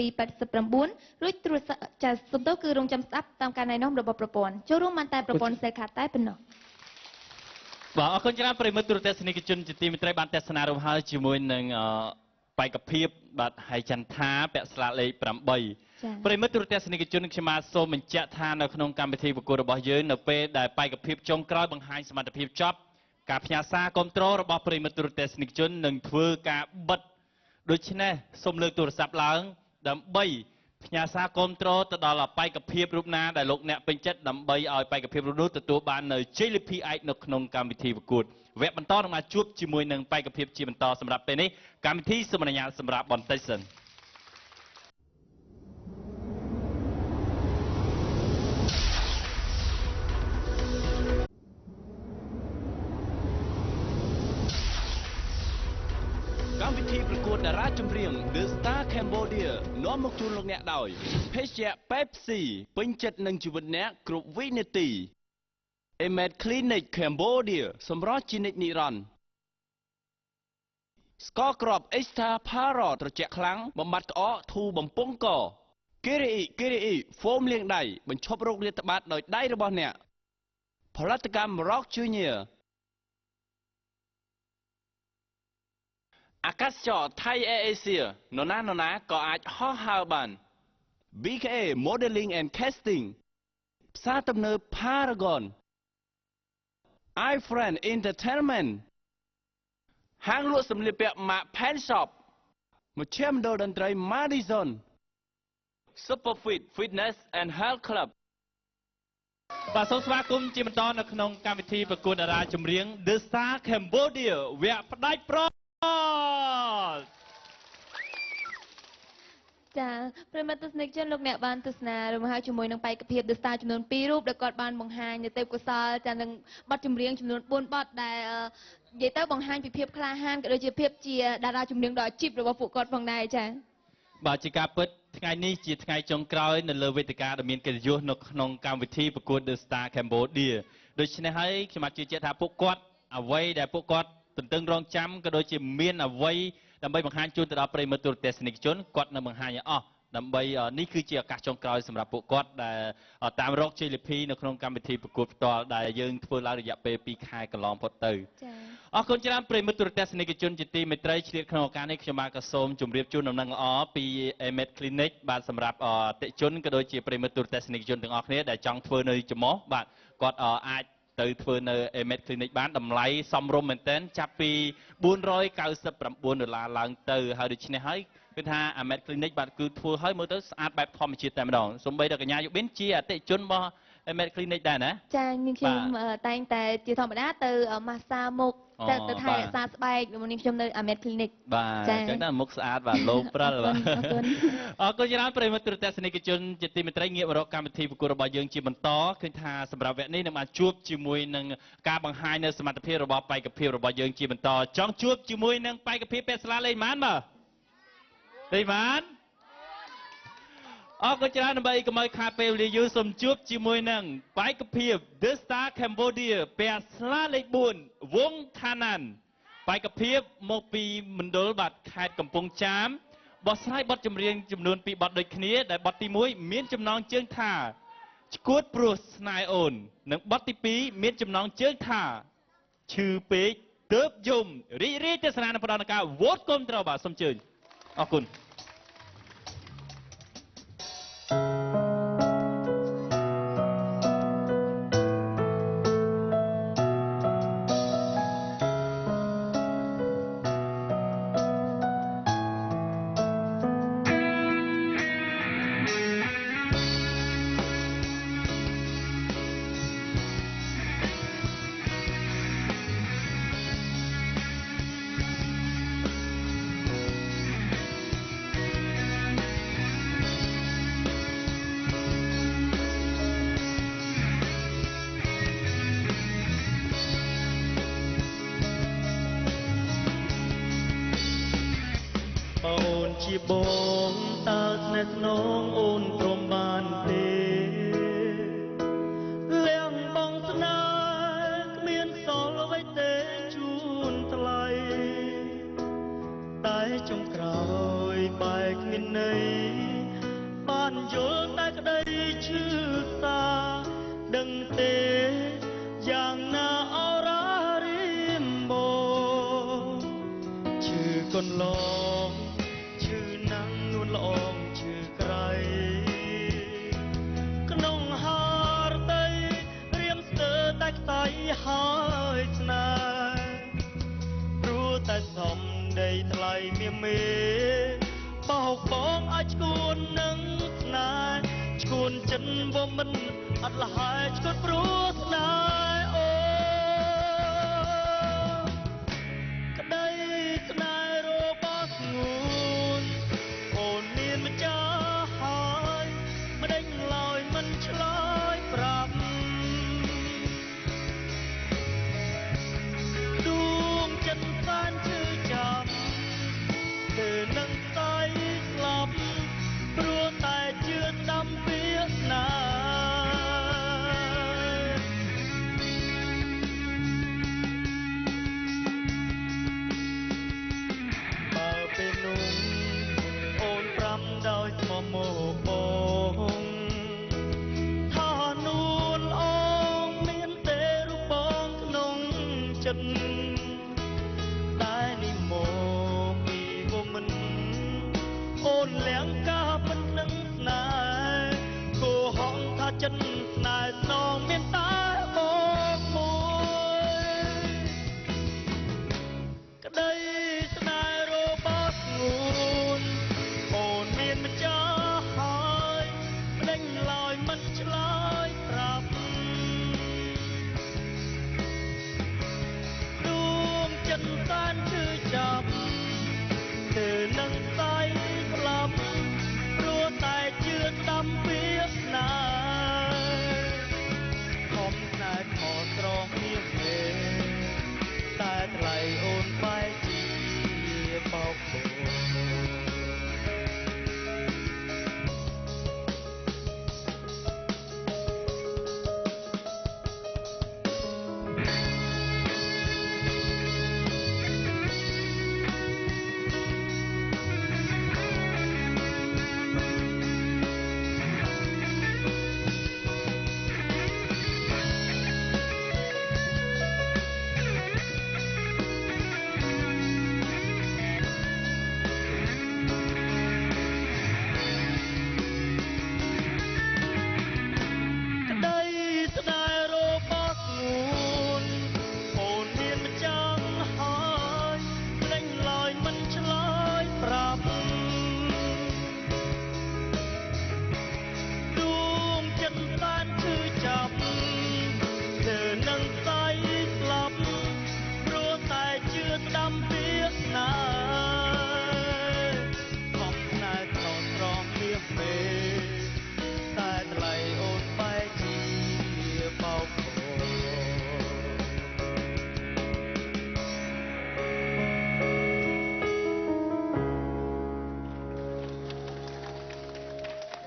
8789រួចទូរស័ព្ទចាសំដៅគឺរងចាំស្ដាប់តាមការណែនាំរបស់ប្រព័ន្ធចូលរួមបានតែប្រព័ន្ធ Cellcard តែប៉ុណ្ណោះបាទអរគុណច្រើនប្រិមិត្តទូរទស្សនិកជនជាទីមេត្រីបានទស្សនារួមហើយជាមួយនឹងបេក្ខភាពបាទហៃចន្ទថាពាក់ស្លាកលេខ8ប្រិមិត្តទូរទស្សនិកជនខ្ញុំបាទសូមបញ្ជាក់ថានៅក្នុងកម្មវិធីប្រកួតរបស់យើងនៅពេលដែលបេក្ខភាពចុងក្រោយបង្ហាញសមត្ថភាពចប់ការផ្ញើសារគាំទ្ររបស់ប្រិមិត្តទូរទស្សនិកជននឹងធ្វើការបិទដូច្នេះសូមលើកទូរស័ព្ទឡើងដើម្បីផ្ញើសារគាំទ្រទៅដល់បេក្ខភាពរូបណាដែលលោកអ្នកពេញចិត្តដើម្បីឲ្យបេក្ខភាពរូបនោះទទួលបាននៅជ័យលាភីឯកនៅក្នុងកម្មវិធីប្រកួតវគ្គបន្តនឹងមកជួបជាមួយនឹងបេក្ខភាពជាបន្តសម្រាប់ពេលនេះកម្មវិធីសូមអនុញ្ញាតសម្រាប់បន្តិចសិនកម្មវិធីប្រកួតតារាចម្រៀង The Star Cambodia នាំមកជូនលោកអ្នកដោយភេសជ្ជៈ Pepsi ពេញចិត្តនឹងជីវិតអ្នកគ្រប់វិនាទី Emed Clinic Cambodia សម្រស់ជានិច្ចនិរន្តរ៍ស្ករគ្រាប់ Extra Para ត្រជាក់ខ្លាំងបំបត្តិក្អកធូរបំពង់កKiri ហ្វូមលាងដៃបញ្ឈប់រោគរាតត្បាតដោយដៃរបស់អ្នកផលិតកម្ម Rock Juniorអាកាសចរថៃ Air Asia នរណាក៏អាចហោះហើរបាន BKA Modeling and Casting ផ្សារទំនើប Paragon iFriend Entertainment ហាងលក់សម្លៀកពាក់ Mark Pen Shop មជ្ឈមណ្ឌលតន្ត្រី Madison Superfit Fitness and Health Club បាទសូមស្វាគមន៍ជាបន្តនៅក្នុងកម្មវិធីប្រកួតតារាចម្រៀង The Star Cambodia វគ្គផ្ដាច់ប្រចាប្រិមត្តទស្សនិកជនលោកអ្នកបានទស្សនារួមហើយជាមួយនឹងបេក្ខភាព The Star ចំនួន2រូបដែលគាត់បានបង្ហាញនៅទេពកោសល្យចានឹងបទចម្រៀងចំនួន4បទដែលនិយាយទៅបង្ហាញពីភាពក្លាហានក៏ដូចជាភាពជាតារាចម្រៀងដ៏អាជីពរបស់ពួកគាត់ផងដែរចាបាទជាការពិតថ្ងៃនេះជាថ្ងៃចុងក្រោយនៅលើវេទិកាដ៏មានកិត្តិយសនៅក្នុងកម្មវិធីប្រកួត The Star Cambodia ដូច្នេះហើយខ្ញុំបាទជឿជាក់ថាពួកគាត់អ្វីដែលពួកគាត់ទន្ទឹងរង់ចាំក៏ដូចជាមានអ្វីដើម្បីបង្ហាញជូនទៅដល់ប្រិយមិត្តទូរទស្សនិកជនគាត់នឹងបង្ហាញឲ្យអស់ដើម្បីនេះគឺជាឱកាសចុងក្រោយសម្រាប់ពួកគាត់ដែលតាមរកជ័យលាភីនៅក្នុងកម្មវិធីប្រកួតផ្ទាល់ដែលយើងធ្វើឡើងរយៈពេល2ខែកន្លងផុតទៅចា៎អរគុណច្រើនប្រិយមិត្តទូរទស្សនិកជនជាទីមេត្រីឆ្លៀតក្នុងឱកាសនេះខ្ញុំបាទក៏សូមជម្រាបជូនដំណឹងល្អពី Emed Clinic បាទសម្រាប់អតិជនក៏ដូចជាប្រិយមិត្តទូរទស្សនិកជនទាំងអស់គ្នាដែលចង់ធ្វើនៅចំោះបាទគាត់អាចទៅធ្វើនៅ Emed Clinic បានតម្លៃសមរម្យមែនទែនចាប់ពី$499ឡើងទៅហើយដូច្នេះហើយគឺថា Emed Clinic បាទគឺធ្វើឲ្យមើលទៅស្អាតបែបធម្មជាតិតែម្ដងសូម្បីតែកញ្ញាយុប៊ិនជាអតិជនរបស់ Med Clinic ដែរណា ចានាងខ្ញុំតែងតែជាធម្មតាទៅម៉ាសាមុខទៅថែរក្សាស្បែកនាងខ្ញុំនៅ Med Clinic បាទអញ្ចឹងណាមុខស្អាតបាទលោព្រិលបាទអរគុណច្រើនប្រិមត្តទស្សនិកជនជាទីមេត្រីងាកមករកកម្មវិធីប្រកួតរបស់យើងជាបន្តឃើញថាសម្រាប់វគ្គនេះនឹងបានជួបជាមួយនឹងការបង្ហាញនៅសមត្ថភាពរបស់បេក្ខភាពរបស់យើងជាបន្តចង់ជួបជាមួយនឹងបេក្ខភាពពាក់ស្លាលេខម៉ានបាទលេខម៉ានអរគុណច្រើនដើម្បីកុំឲ្យខាតពេលវេលាយូរសូមជួបជាមួយនឹងបេក្ខភាព The Star Cambodia ពាក់ស្លាលេខ4វងខាណាន់បេក្ខភាពមកពីមណ្ឌលបាទខេត្តកំពង់ចាមបោះស្រាយបទចម្រៀងចំនួន2បទដូចគ្នាដែលបទទី1មានចំណងជើងថាឈួតព្រោះស្នេហ៍អូននិងបទទី2មានចំណងជើងថាឈឺពេកទើបយំរីករាយទស្សនានៅផ្ដល់ការវោតគាំទ្របាទសូមអញ្ជើញអរគុណ ជាបងតើស្នេហ៍ស្នងអូនព្រមបានទេលៀងបងស្នេហ៍គ្មានសល់អ្វីទេជូនថ្លៃតែចុងក្រោយបែកគ្មានន័យបានយល់តែក្តីឈឺសាដឹងទេយ៉ាងណាអរ៉ារីមបងឈឺកន្លង ល្អងជឿក្រៃក្នុងហារតីរៀមស្ទើរតែខ្សែហើយស្នេហ៍ព្រោះតែសំដីថ្លៃមាមេបោកបងអាចឈួននឹងស្នេហ៍ឈួនចិនវមិនអត់លហើយឈួនព្រោះស្នេហ៍អូក្តីស្នេហ៍របស់ស្ងួន ម្ចាស់ហើយមិនដេញឡើយមិនឆ្លើយប្រាប់ដួងចិត្តសានជឿចាំទៅនឹងស្ដាយស្លាប់ព្រោះតែជឿតាមពាក្យណាបើពេលនោះ ដោយស្មោះមកបងថានួនអងមានទេរូបបងក្នុងចិត្តតែនេះមកពីវមិនអូនលៀងការមិននឹងស្នេហ៍គោហងថាចិត្តស្នេហ៍ស្នងមានតែបងមួយក្តីស្នេហ៍របស់ស្ងួន ម្ចាស់ហើយមិនដេញឡើយមិនឆ្លើយប្រាប់ដួងចិត្តសានជឿចាប់ទៅនឹងស្ដាយស្លាប់ព្រោះតែជឿតាមពាក្យណាធម្ម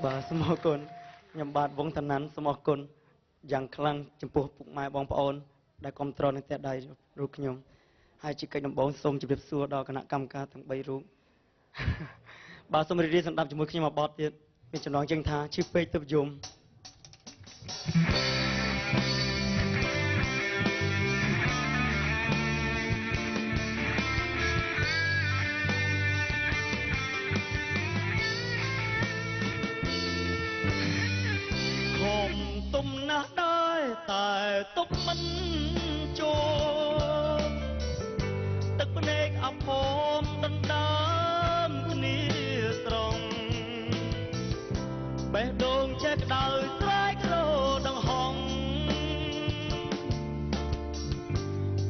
បាទសូមអរគុណខ្ញុំបាទវងឋាន័នសូមអរគុណយ៉ាងខ្លាំងចំពោះពុកម៉ែបងប្អូនដែលគ្រប់គ្រងនឹងតែដៃរូបខ្ញុំហើយជាកិច្ចដំបូងសូមជម្រាបសួរដល់គណៈកម្មការទាំង3រូបបាទសូមរីករាយសម្ដាប់ជាមួយខ្ញុំមកបទទៀតមានចំណងជើងថាឈឺពេកទើបយំទុំណាស់ដែរតែទុកមិនចូលទឹកភ្នែកអភ័មដណ្ដើមគ្នាស្រង់បេះដូងចេះក្តៅត្រែកគ្រោដង្ហង់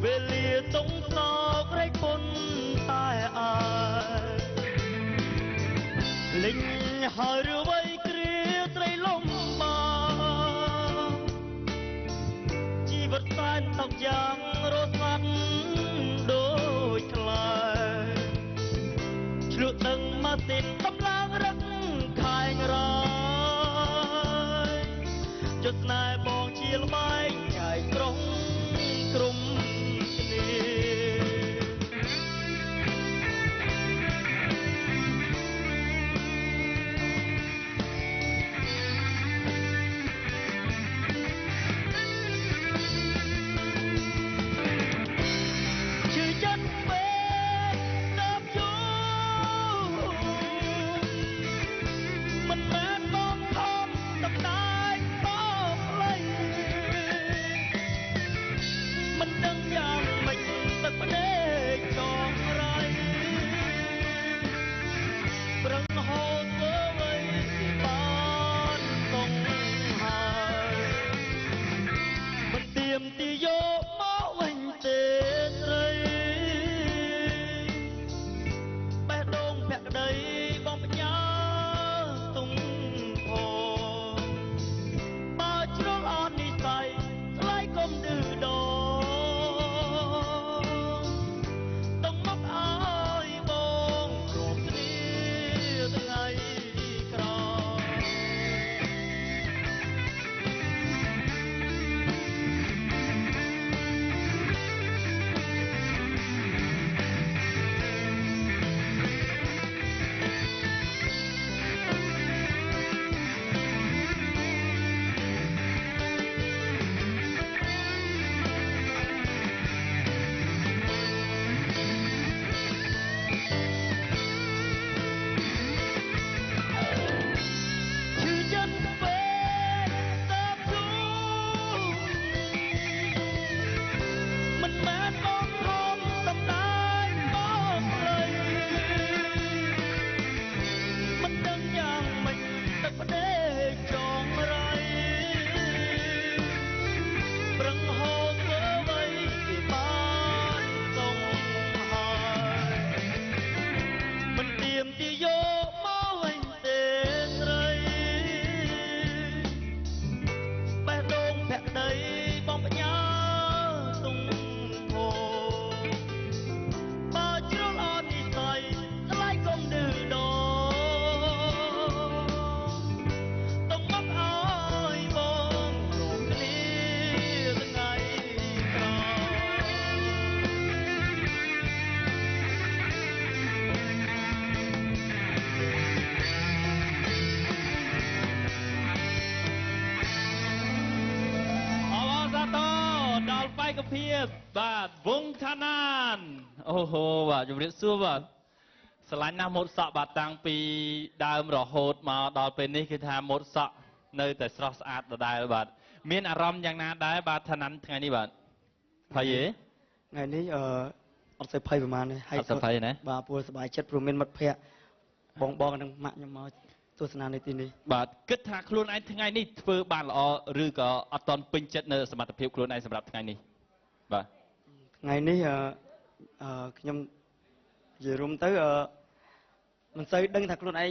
វេលាទុំសោករែកពុនតែអើលិញហើយរវៃគ្រាត្រីលំវត្តសែនតកយ៉ាងរស់ស្វាត់ដូចខ្លែឆ្លក់ដឹងម៉ាស៊ីនកម្លាំងរឹកខែងរយចុះស្នេហ៍បងជាល្បែងចែកក្រុងក្រុមគ្នាបាទវងឋានានអូហូបាទជំរាបសួរបាទស្រឡាញ់ណាស់ម៉ូតសក់បាទតាំងពីដើមរហូតមកដល់ពេលនេះគឺថាម៉ូតសក់នៅតែស្រស់ស្អាតដដែលបាទមានអារម្មណ៍យ៉ាងណាដែរបាទឋានានថ្ងៃនេះបាទភ័យទេថ្ងៃនេះអត់សូវភ័យប្រហែលទេហើយអត់សូវភ័យណាបាទព្រោះសប្បាយចិត្តព្រោះមានមិត្តភ័ក្តិបងនិងម៉ាក់ខ្ញុំមកទស្សនានៅទីនេះបាទគិតថាខ្លួនឯងថ្ងៃនេះធ្វើបានល្អឬក៏អត់ទាន់ពេញចិត្តនៅសមត្ថភាពខ្លួនឯងសម្រាប់ថ្ងៃនេះបាទថ្ងៃនេះខ្ញុំនិយាយរួមទៅមិនសូវដឹងថាខ្លួនឯង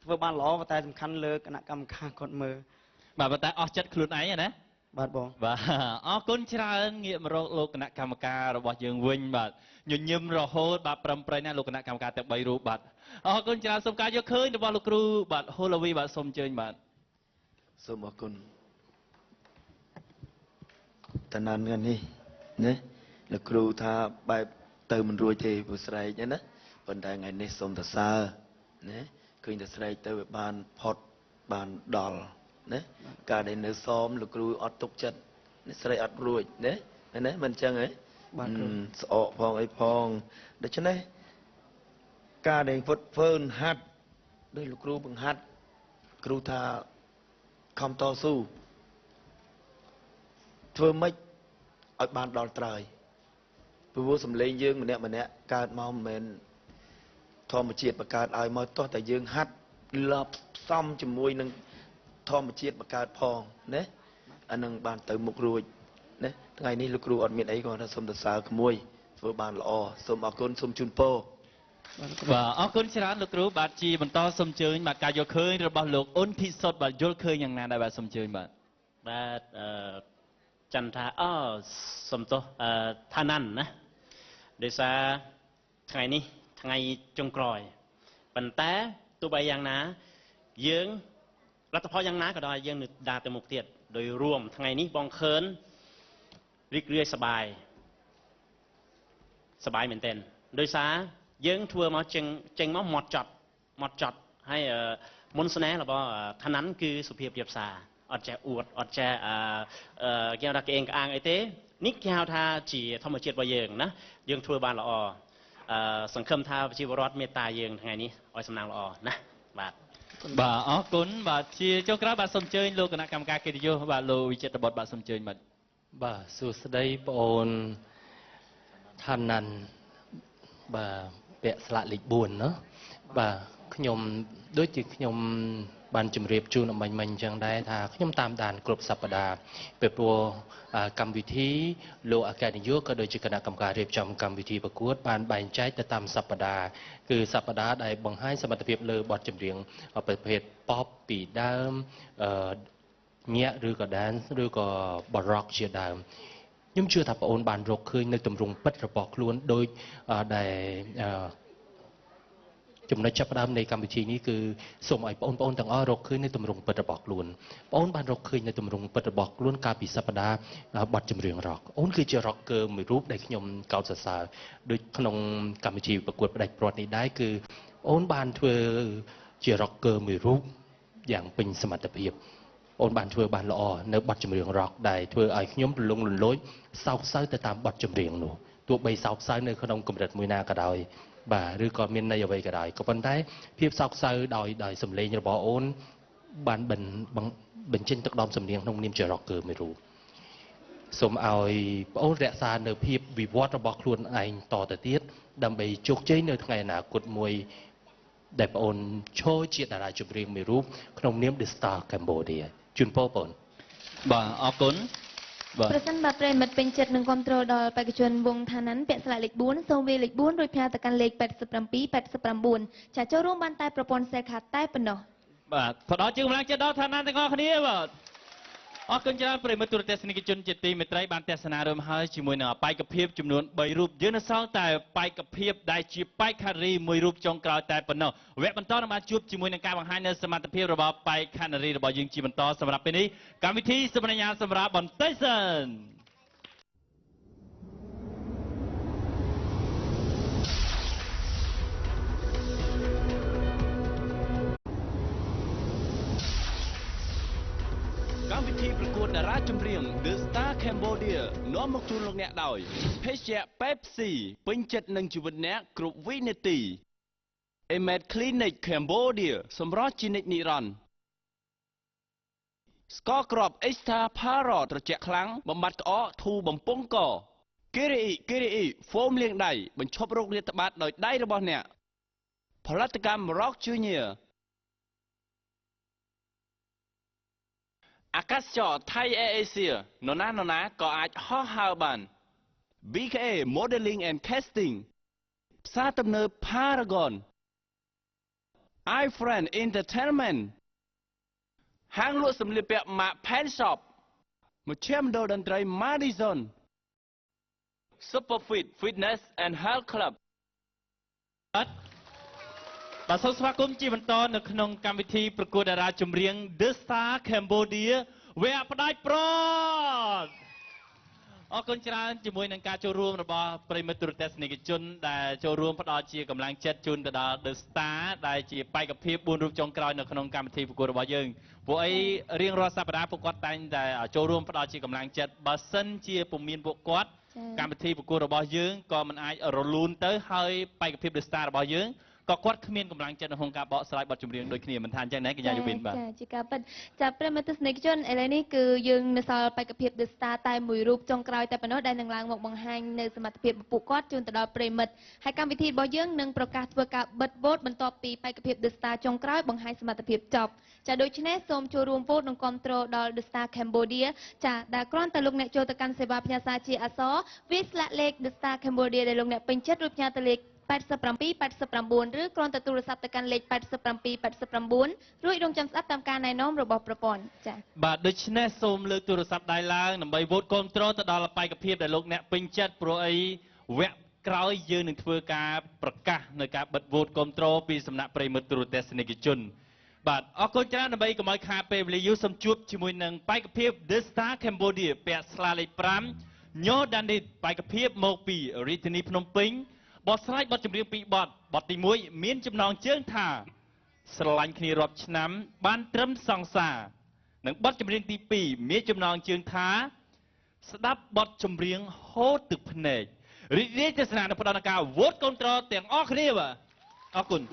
ធ្វើបានល្អតែសំខាន់លើគណៈកម្មការគាត់មើល បាទប៉ុន្តែអស់ចិត្តខ្លួនឯងណា បាទបង បាទអរគុណច្រើនងាកមករកលោកគណៈកម្មការរបស់យើងវិញបាទញញឹមរហូតបាទប្រឹមប្រែងណាស់លោកគណៈកម្មការទាំង3រូបបាទអរគុណច្រើនសូមការយកឃើញរបស់លោកគ្រូបាទហូឡាវីបាទសូមអញ្ជើញបាទ សូមអរគុណតាណានថ្ងៃនេះណាលោកគ្រូថាបែបទៅមិនរួចទេព្រោះស្រែកណាប៉ុន្តែថ្ងៃនេះសូមសរសើរណាឃើញតែស្រែកទៅវាបានផុតបានដល់ណាការដែលនៅសមលោកគ្រូអត់ទុកចិត្តស្រែកអត់រួចណាណាមិនអញ្ចឹងហ៎បាទស្អកផងអីផងដូច្នេះការដែលពុតធ្វើហាត់ដោយលោកគ្រូបង្ហាត់គ្រូថាខំតស៊ូធ្វើម៉េចឲ្យបានដល់ត្រើយព្រោះសំឡេងយើងម្នាក់កើតមកមិនមែនធម្មជាតិបង្កើតឲ្យមកទោះតែយើងហាត់លបផ្សំជាមួយនឹងធម្មជាតិបង្កើតផងណាអានឹងបានទៅមុខរួចណាថ្ងៃនេះលោកគ្រូអត់មានអីគាត់ថាសូមសរសើរក្មួយធ្វើបានល្អសូមអរគុណសូមជូនពរ បាទអរគុណច្រើនលោកគ្រូបាទជាបន្តសូមអញ្ជើញបាទការយកឃើញរបស់លោកអ៊ុនធីសុតបាទយល់ឃើញយ៉ាងណាដែរបាទសូមអញ្ជើញបាទបាទចន្ទថាសំទោសឋាន័នណាដោយសារថ្ងៃនេះថ្ងៃចុងក្រោយប៉ុន្តែទោះបីយ៉ាងណាយើងលទ្ធផលយ៉ាងណាក៏ដោយយើងនឹងដើរទៅមុខទៀតដោយរួមថ្ងៃនេះបងឃើញរីករាយសប្បាយមែនទែនដោយសារយើងធ្វើមកចេញមកម៉ត់ចត់ហើយមុនស្នេហ៍របស់ឋាន័នគឺសុភាពរៀបសារអត់ចេះអួតអត់ចេះគេហៅថាគេអេងក្អាងអីទេនេះគេហៅថាជាធម្មជាតិរបស់យើងណាយើងធ្វើបានល្អសង្ឃឹមថាប្រជាពលរដ្ឋមេត្តាយើងថ្ងៃនេះឲ្យសំណាងល្អណាបាទអរគុណបាទជាចុងក្រោយបាទសូមអញ្ជើញលោកគណៈកម្មការកិត្តិយសបាទលោកវិចិត្របុត្របាទសូមអញ្ជើញបាទបាទសួស្តីបងអូនឋាន័នបាទពាក់ស្លាកលេខ4ណាបាទខ្ញុំដូចជាខ្ញុំបានជម្រាបជូនអំបញ្ញមិញអញ្ចឹងដែរថាខ្ញុំតាមដានគ្រប់សប្តាហ៍ពីព្រោះកម្មវិធីលោកអគ្គនាយកក៏ដូចជាគណៈកម្មការរៀបចំកម្មវិធីប្រកួតបានបែងចែកទៅតាមសប្តាហ៍គឺសប្តាហ៍ដែលបង្ហាញសមត្ថភាពលើបទចម្រៀងប្រភេទ pop ពីដើមញាក់ឬក៏ dance ឬក៏ baroque ជាដើមខ្ញុំជឿថាបងអូនបានរកឃើញនៅទម្រង់ពិតរបស់ខ្លួនដោយដែលចំណុចចាប់ផ្ដើមនៃកម្មវិធីនេះគឺសូមឲ្យបងប្អូនទាំងអស់រកឃើញនៅទម្រង់ពិតរបស់ខ្លួនបងអូនបានរកឃើញនៅទម្រង់ពិតរបស់ខ្លួនកាលពីសប្តាហ៍បទចម្រៀងរ៉ុកអូនគឺជា rocker មួយរូបដែលខ្ញុំកោតសរសើរដូចក្នុងកម្មវិធីប្រកួតផ្ដាច់ព្រាត់នេះដែរគឺអូនបានធ្វើជា rocker មួយរូបយ៉ាងពេញសមត្ថភាពអូនបានធ្វើបានល្អនៅបទចម្រៀងរ៉ុកដែលធ្វើឲ្យខ្ញុំរលងលន្លោចសោកសៅទៅតាមបទចម្រៀងនោះទោះបីសោកសៅនៅក្នុងកម្រិតមួយណាក៏ដោយបាទឬក៏មានន័យអ្វីក៏ដោយក៏ប៉ុន្តែភាពសោកសៅដោយសម្លេងរបស់អូនបានបញ្ចេញទឹកដមសំនៀងក្នុងនាមជា rocker មួយរូបសូមឲ្យបងអូនរក្សានៅភាពវិវត្តរបស់ខ្លួនឯងតទៅទៀតដើម្បីជោគជ័យនៅថ្ងៃអនាគតមួយដែលបងអូនឈរជាតារាចម្រៀងមួយរូបក្នុងនាម The Star Cambodia ជូនពរបងបាទអរគុណប្រសិនបើប្រិមិត្តពេញចិត្តនឹងគ្រប់គ្រងដល់បេក្ខជនវងឋាន័នពាក់ស្លាកលេខ4សូមវាយលេខ4រួចផ្ញើទៅកាន់លេខ8789ចាចូលរួមបានតែប្រព័ន្ធ Cell Card តែប៉ុណ្ណោះបាទផ្ដល់ជាកម្លាំងចិត្តដល់ឋាន័នទាំងអស់គ្នាបាទអរគុណច្រើនប្រិមិត្តទូរទស្សនិកជនជាទីមេត្រីបានទស្សនារួមហើយជាមួយនឹងបេក្ខភាពចំនួន3រូបយើងនៅសល់តែបេក្ខភាពដែលជាបេក្ខនារីមួយរូបចុងក្រោយតែប៉ុណ្ណោះវគ្គបន្តនឹងបានជួបជាមួយនឹងការបង្ហាញនៅសមត្ថភាពរបស់បេក្ខនារីរបស់យើងជាបន្តសម្រាប់ពេលនេះកម្មវិធីសម្រាប់សម្រាប់បន្តិចសិនកម្មវិធីប្រកួតតារាចម្រៀង The Star Cambodia នាំមកជូនលោកអ្នកដោយភេសជ្ជៈ Pepsi ពេញចិត្តនឹងជីវិតអ្នកគ្រប់វិនាទី Emed Clinic Cambodia សម្រស់ជានិច្ចនិរន្តរ៍ស្ករគ្រាប់ Extra Para ត្រជាក់ខ្លាំងបំបត្តិក្អកធូរបំពង់ក Kiri ហ្វូមលាងដៃបញ្ឈប់រោគរាតត្បាតដោយដៃរបស់អ្នកផលិតកម្ម Rock Juniorអាកាសចរថៃ Air Asia នរណាក៏អាចហោះហើរបាន BKA Modeling and Casting ផ្សារទំនើប Paragon iFriend Entertainment ហាងលក់សម្លៀកពាក់ Mark Pen Shop មជ្ឈមណ្ឌលតន្ត្រី Madison Superfit Fitness and Health Club បាទសូមស្វាគមន៍ជាបន្តនៅក្នុងកម្មវិធីប្រកួតតារាចម្រៀង The Star Cambodia វគ្គផ្ដាច់ប្រត់អរគុណច្រើនជាមួយនឹងការចូលរួមរបស់ប្រិយមិត្តទូរទស្សនិកជនដែលចូលរួមផ្ដល់ជាកម្លាំងចិត្តជូនទៅដល់ The Star ដែលជាបេក្ខភាព4រូបចុងក្រោយនៅក្នុងកម្មវិធីប្រកួតរបស់យើងពួកអីរៀងរាល់សប្តាហ៍ពួកគាត់តែងតែចូលរួមផ្ដល់ជាកម្លាំងចិត្តបើសិនជាពុំមានពួកគាត់កម្មវិធីប្រកួតរបស់យើងក៏មិនអាចរលូនទៅហើយបេក្ខភាព The Star របស់យើងក៏គាត់គ្មានកម្លាំងចិត្តនៅក្នុងការបកស្រាយបទចម្រៀងដូចគ្នាមិនថាអញ្ចឹងណាកញ្ញាយូប៊ីនបាទចាជាការពិតចាប្រិមត្តទស្សនិកជនឥឡូវនេះគឺយើងនៅសល់បេក្ខភាព The Star តែមួយរូបចុងក្រោយតែប៉ុណ្ណោះដែលនឹងឡើងមកបង្ហាញនៅសមត្ថភាពរបស់ពួកគាត់ជូនទៅដល់ប្រិមត្តហើយកម្មវិធីរបស់យើងនឹងប្រកាសធ្វើការបិទវោតបន្ទាប់ពីបេក្ខភាព The Star ចុងក្រោយបង្ហាញសមត្ថភាពចប់ចាដូច្នេះសូមចូលរួមវោតនិងគ្រប់គ្រងដល់ The Star Cambodia ចាដែលគ្រាន់តែលោកអ្នកចូលទៅកាន់សេវាផ្ញើសារជាអក្សរវាស្លាកលេខ The Star Cambodia ដែលលោកអ្នកពេញចិត្តរួចផ្ញើទៅលេខ8789ឬគ្រាន់តែទូរស័ព្ទទៅកាន់លេខ8789រួចរងចាំស្ដាប់តាមការណែនាំរបស់ប្រព័ន្ធចា៎បាទដូច្នេះសូមលើកទូរស័ព្ទដៃឡើងដើម្បីវោតគ្រប់គ្រងទៅដល់បេក្ខភាពដែលលោកអ្នកពេញចិត្តព្រោះអីវគ្គក្រោយយើងនឹងធ្វើការប្រកាសនៅការបិទវោតគ្រប់គ្រងពីសំណាក់ប្រិយមិត្តទូរទស្សនិកជនបាទអរគុណច្រើនដើម្បីកុំឲ្យខាតពេលវេលាយូរសូមជួបជាមួយនឹងបេក្ខភាព The Star Cambodia ពាក់ស្លាលេខ5ញ៉ូដានីតបេក្ខភាពមកពីរាជធានីភ្នំពេញបទស្រាយបទចម្រៀងពីរបទទី1មានចំណងជើងថាស្រឡាញ់គ្នារាប់ឆ្នាំបានត្រឹមសង្សារនិងបទចម្រៀងទី2មានចំណងជើងថាស្ដាប់បទចម្រៀងហូរទឹកភ្នែករីករាយទស្សនានៅផ្ដល់ការវោតគ្រប់គ្រងទាំងអស់គ្នាបាទអរគុណ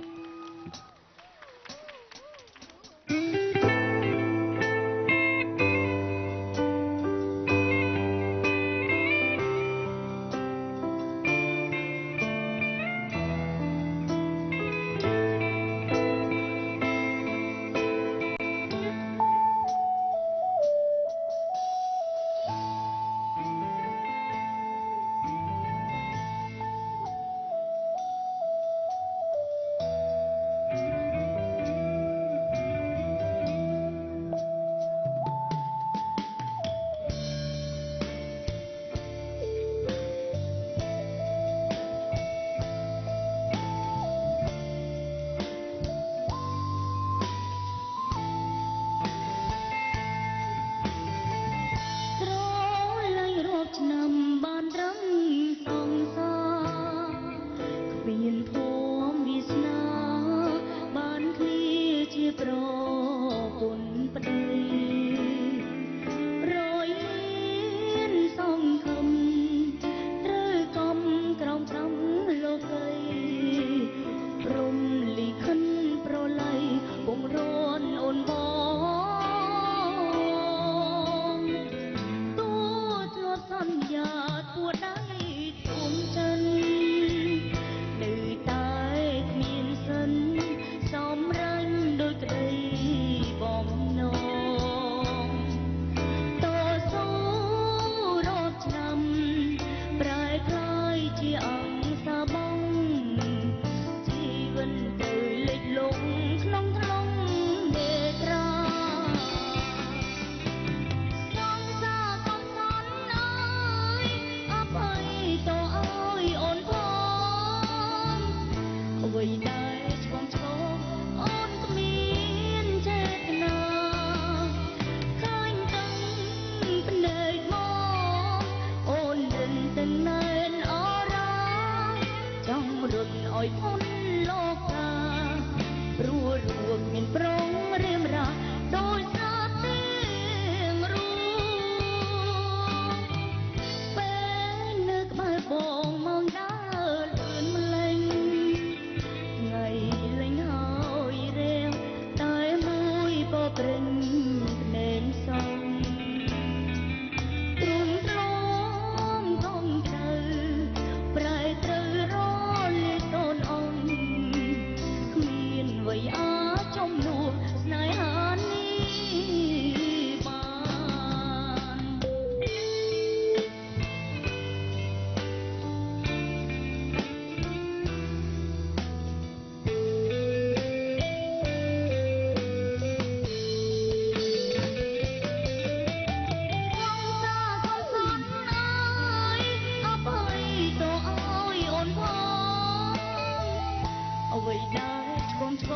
ងឆ្ក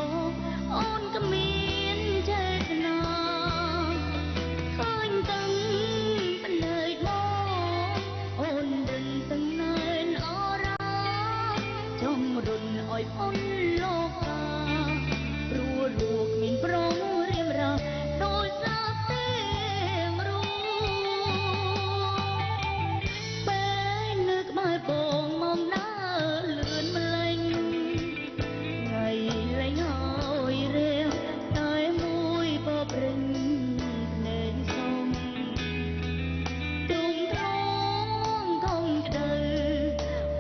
អូនក៏មានចេតនាឃើញតាំងបណ្ដេកមកអូនរឹងទាំងណែនអរ៉ាចង់រុនឲ្យអូនលោកកាព្រោះលោកមានប្រងរៀមរាដោយសារទេមរូពេលនៅក្បែរបងមកណាលឿនម្លេងថ្ងៃលេងហើយរៀងតែមួយបបរិញភ្នែកសំទ្រង់ត្រង់កងក្ដៅ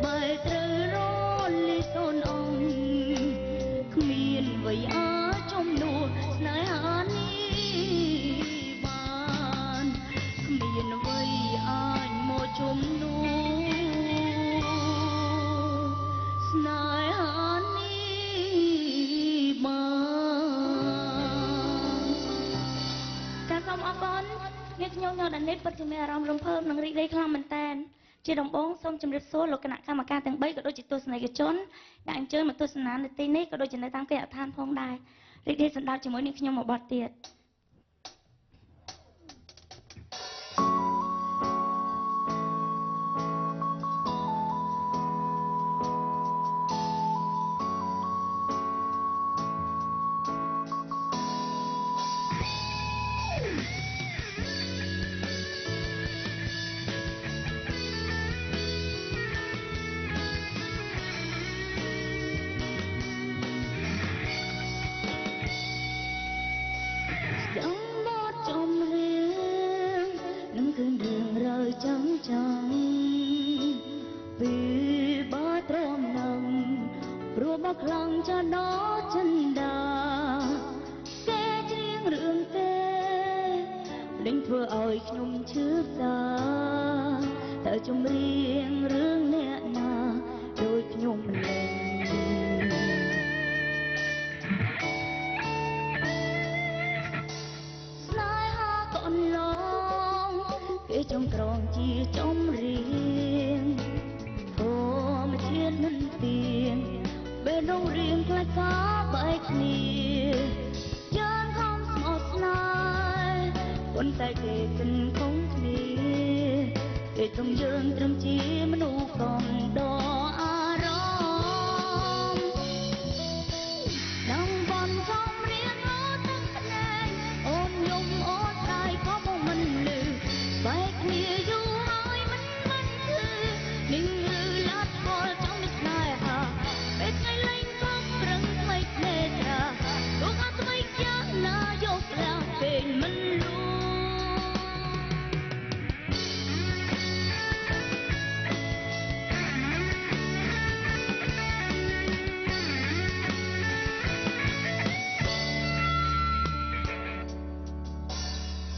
បែរត្រូវរលីសូនអង្គគ្មានអ្វីអាចចំនួនស្នេហានេះបានគ្មានអ្វីអាចមកជំនួសស្នេហានេះបានចាសសូមអរគុណអ្នកខ្ញុំញ៉ាំដានីតពិតជាមានអារម្មណ៍រំភើបនិងរីករាយខ្លាំងមែនតើជាដំបូងសូមជម្រាបសួរលោកគណៈកម្មការទាំង3ក៏ដូចជាទស្សនិកជនដែលអញ្ជើញមកទស្សនានៅទីនេះក៏ដូចជានៅតាមគេហដ្ឋានផងដែររីករាយសណ្ដាប់ជាមួយនឹងខ្ញុំមួយបទទៀតខ្លាំងចាដល់ចិនដាគេច្រៀងរឿងទេលេងធ្វើឲ្យខ្ញុំឈឺសាតើចម្រៀងរឿងអ្នកណាដូចខ្ញុំមិនលេងស្នេហាក៏អន្លងគេចង់ក្រងជាចម្រៀងធម្មជាតិមិនទៀងពេលដងរៀងខ្លាចការបែកគ្នាយើងខំស្មោះស្នេហ៍ប៉ុន្តែគេគិនខំគ្នាគេចង់យើងត្រឹមជាមនុស្សកំដរអារម្មណ៍ดังបនចំរៀងអូនទឹកភ្នែកអូនយំអូនស្ដាយក៏មកមិនលឺបែកគ្នាយូរហើយមិនគឺនឹងលឺឡាត់បលចង់នឹកស្នេហាពេលថ្ងៃលេងខំប្រឹងថ្មីភ្នែកត្រាលោកអត់ថ្មីយ៉ាងណាយកស្លាប់ពេលមិនលូ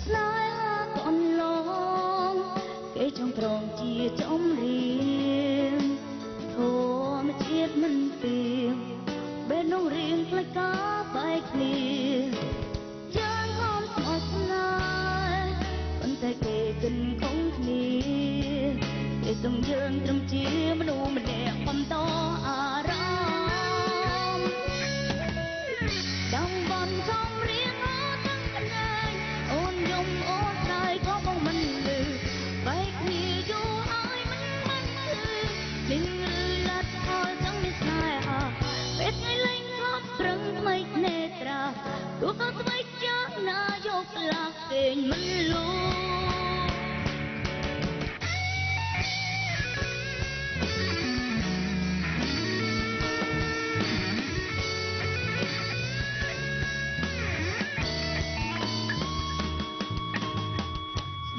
ស្នេហាក៏អន្លងគេចង់ក្រងជាចម្រៀងធម្មជាតិមិនទៀងពេលនងរៀងផ្លេចការបែកគ្នាយើងខំស្មោះស្នេហ៍ប៉ុន្តែគេគិនខំគ្នាគេចង់យើងត្រឹមជាមនុស្សម្នាក់បំតអារម្មណ៍ดังបនចំរៀងអូនទាំងភ្នែកអូនយំអូនស្ដាយក៏បងមិនលឺបែកគ្នាយូរហើយមិនគឺនឹងលឺឡាត់ផលចង់មានស្នេហាពេលថ្ងៃលេងខំប្រឹងថ្មីភ្នែកត្រាទោះក៏ស្បែកយ៉ាងណាយកស្លាប់គេងមិនលូ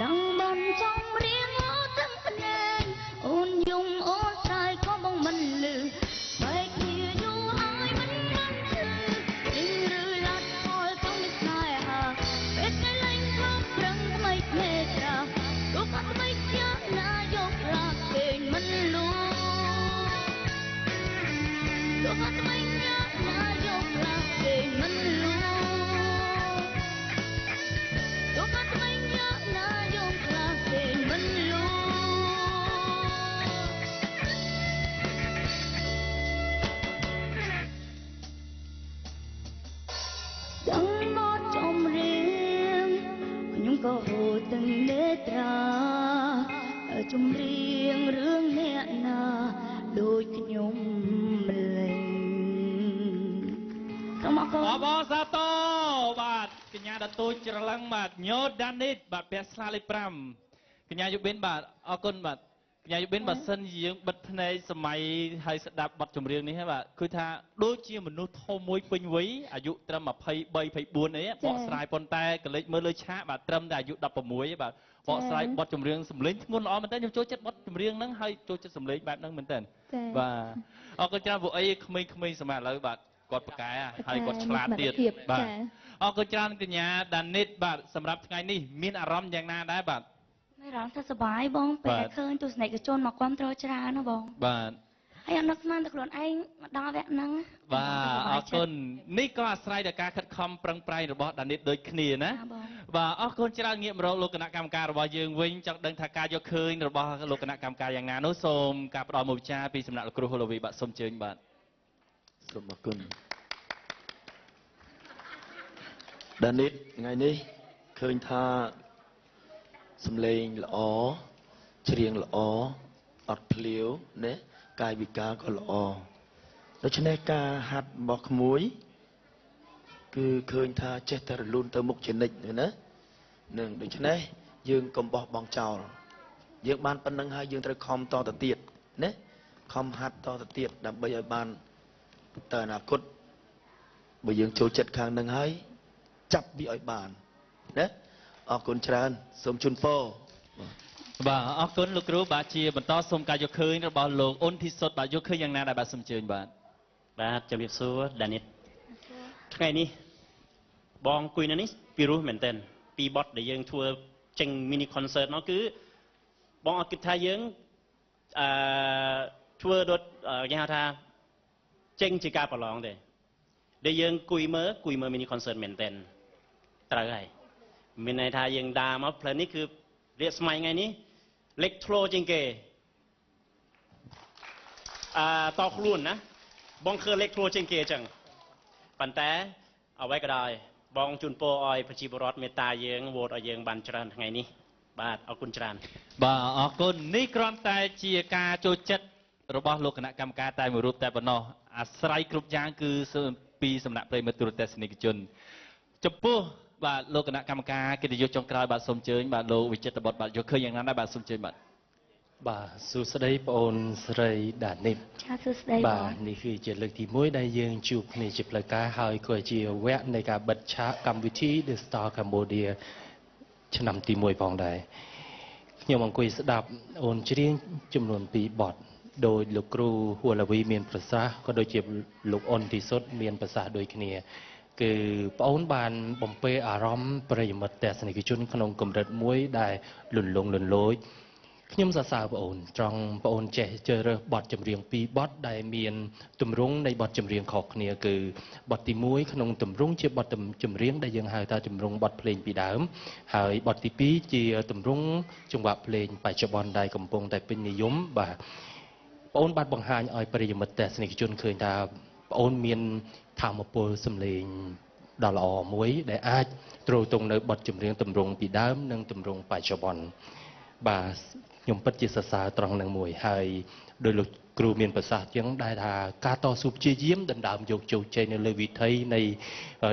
ดังบนចំរៀងអូនទាំងភ្នែកអូនយំអូនស្ដាយក៏បងមិនលឺបែកគ្នាយូរហើយមិនគឺនឹងឬឡាត់ផលចង់មានស្នេហាពេលថ្ងៃលេងខំប្រឹង ក៏ហូរទាំងនេត្រាជំរៀងរឿងអ្នកណាដូចខ្ញុំម្លេះសូមអរគុណ បបសាទរបាទកញ្ញាដតូចច្រឡឹងបាទញោដានីតបាទពាក់ស្លាលេខ5កញ្ញាយុបិនបាទអរគុណបាទកញ្ញាយុបិនបើសិនជាយើងបិទភ្នែកសម័យហើយស្ដាប់បទចម្រៀងនេះហើយបាទគឺថាដូចជាមនុស្សធំមួយពេញវ័យអាយុត្រឹម23 24អីបកស្រាយប៉ុន្តែកលេចមើលលើឆាកបាទត្រឹមតែអាយុ16ឯបាទបកស្រាយបទចម្រៀងសម្លេងធ្ងន់ល្អមែនតើខ្ញុំចូលចិត្តបទចម្រៀងហ្នឹងហើយចូលចិត្តសម្លេងបែបហ្នឹងមែនតើបាទអរគុណច្រើនពួកអីក្មេងៗសម័យឥឡូវបាទគាត់ប្រកែហើយគាត់ឆ្លាតទៀតបាទអរគុណច្រើនកញ្ញាដានីតបាទសម្រាប់ថ្ងៃនេះមានអារម្មណ៍យ៉ាងណាដែរបាទមានអារម្មណ៍ថាសប្បាយបងពេលឃើញទស្សនិកជនមកគាំទ្រច្រើនណាបងបាទហើយអត់នឹកស្មានតែខ្លួនឯងមកដល់វគ្គហ្នឹងបាទអរគុណនេះក៏អាស្រ័យដល់ការខិតខំប្រឹងប្រែងរបស់ដានីតដូចគ្នាណាបាទអរគុណច្រើនងាកមករកលោកគណៈកម្មការរបស់យើងវិញចង់ដឹងថាការយកឃើញរបស់លោកគណៈកម្មការយ៉ាងណានោះសូមការផ្ដល់មកវិចារពីសំណាក់លោកគ្រូហូឡូវីបាទសូមអញ្ជើញបាទសូមអរគុណដានីតថ្ងៃនេះឃើញថាសំឡេងល្អច្រៀងល្អអត់ភ្លាវណាកាយវិការក៏ល្អដូច្នេះការហាត់របស់ក្មួយគឺឃើញថាចេះតែរលូនទៅមុខជានិច្ចណានឹងដូច្នេះយើងកុំបោះបង់ចោលយើងបានប៉ុណ្្នឹងហើយយើងត្រូវខំតទៅទៀតណាខំហាត់តទៅទៀតដើម្បីឲ្យបានទៅអនាគតបើយើងចូលចិត្តខាងនឹងហើយចាប់វាឲ្យបានណាអរគុណច្រើនសូមជូនពរបាទអរគុណលោកគ្រូបាទជាបន្តសូមការយកឃើញរបស់លោកអ៊ុនធីសុតបាទយកឃើញយ៉ាងណាដែរបាទសូមអញ្ជើញបាទបាទជំរាបសួរដានីតថ្ងៃនេះបងអង្គុយនៅនេះពីរោះមែនតើពីបទដែលយើងធ្វើចេញ mini concert នោះគឺបងអត់គិតថាយើងធ្វើដូចគេហៅថាចេញជាការប្រឡងទេដែលយើងគួយមើល mini concert មែនតើត្រូវហើយមានន័យថាយើងដើរមកផ្លូវនេះគឺរៀបស្មៃថ្ងៃនេះលេចធ្លោជាងគេតខ្លួនណាបងឃើញលេចធ្លោជាងគេអញ្ចឹងប៉ុន្តែអ្វីក៏ដោយបងជូនពរឲ្យប្រជាពលរដ្ឋមេត្តាយើងវោតឲ្យយើងបានច្រើនថ្ងៃនេះបាទអរគុណច្រើនបាទអរគុណនេះគ្រាន់តែជាការចូលចិត្តរបស់លោកគណៈកម្មការតែមួយរូបតែប៉ុណ្ណោះអាស្រ័យគ្រប់យ៉ាងគឺពីសំណាក់ប្រិយមិត្តទូរទស្សនិកជនចំពោះបាទលោកគណៈកម្មការកិត្តិយសចុងក្រោយបាទសូមអញ្ជើញបាទលោកវិចិត្របុត្របាទយកឃើញយ៉ាងណាដែរបាទសូមអញ្ជើញបាទបាទសួស្តីបងអូនស្រីដានីតចាសួស្តីបាទនេះគឺជាលើកទី1ដែលយើងជួបគ្នាជាផ្លូវការហើយក៏ជាវគ្គនៃការបិទឆាកកម្មវិធី The Star Cambodia ឆ្នាំទី1ផងដែរខ្ញុំអង្គុយស្ដាប់អូនច្រៀងចំនួន2បទដោយលោកគ្រូហួរឡាវីមានប្រសាសន៍ក៏ដូចជាលោកអ៊ុនទីសុតមានប្រសាសន៍ដូចគ្នាគឺបងអូនបានបំពេអារម្មណ៍ប្រិយមិត្តទស្សនិកជនក្នុងកម្រិតមួយដែលលន្លង់លន្លោចខ្ញុំសរសើរបងអូនត្រង់បងអូនចេះជ្រើសរើសបទចម្រៀង2បទដែលមានទម្រង់នៃបទចម្រៀងខុសគ្នាគឺបទទី1ក្នុងទម្រង់ជាបទចម្រៀងដែលយើងហៅថាទម្រង់បទភ្លេងពីដើមហើយបទទី2ជាទម្រង់ចង្វាក់ភ្លេងបច្ចុប្បន្នដែលកំពុងតែពេញនិយមបាទបងអូនបានបង្ហាញឲ្យប្រិយមិត្តទស្សនិកជនឃើញថាបងអូនមានធម៌ពលសម្លេងដ៏ល្អមួយដែលអាចទ្រទ្រង់នៅបទចម្រៀងទម្រង់ពីដើមនិងទម្រង់បច្ចុប្បន្នបាទខ្ញុំពិតជាសរសើរត្រង់នឹងមួយហើយដោយលោកគ្រូមានប្រសាសន៍ជាងដែរថាការតស៊ូព្យាយាមដណ្ដើមយកជោគជ័យនៅលើវិថីនៃ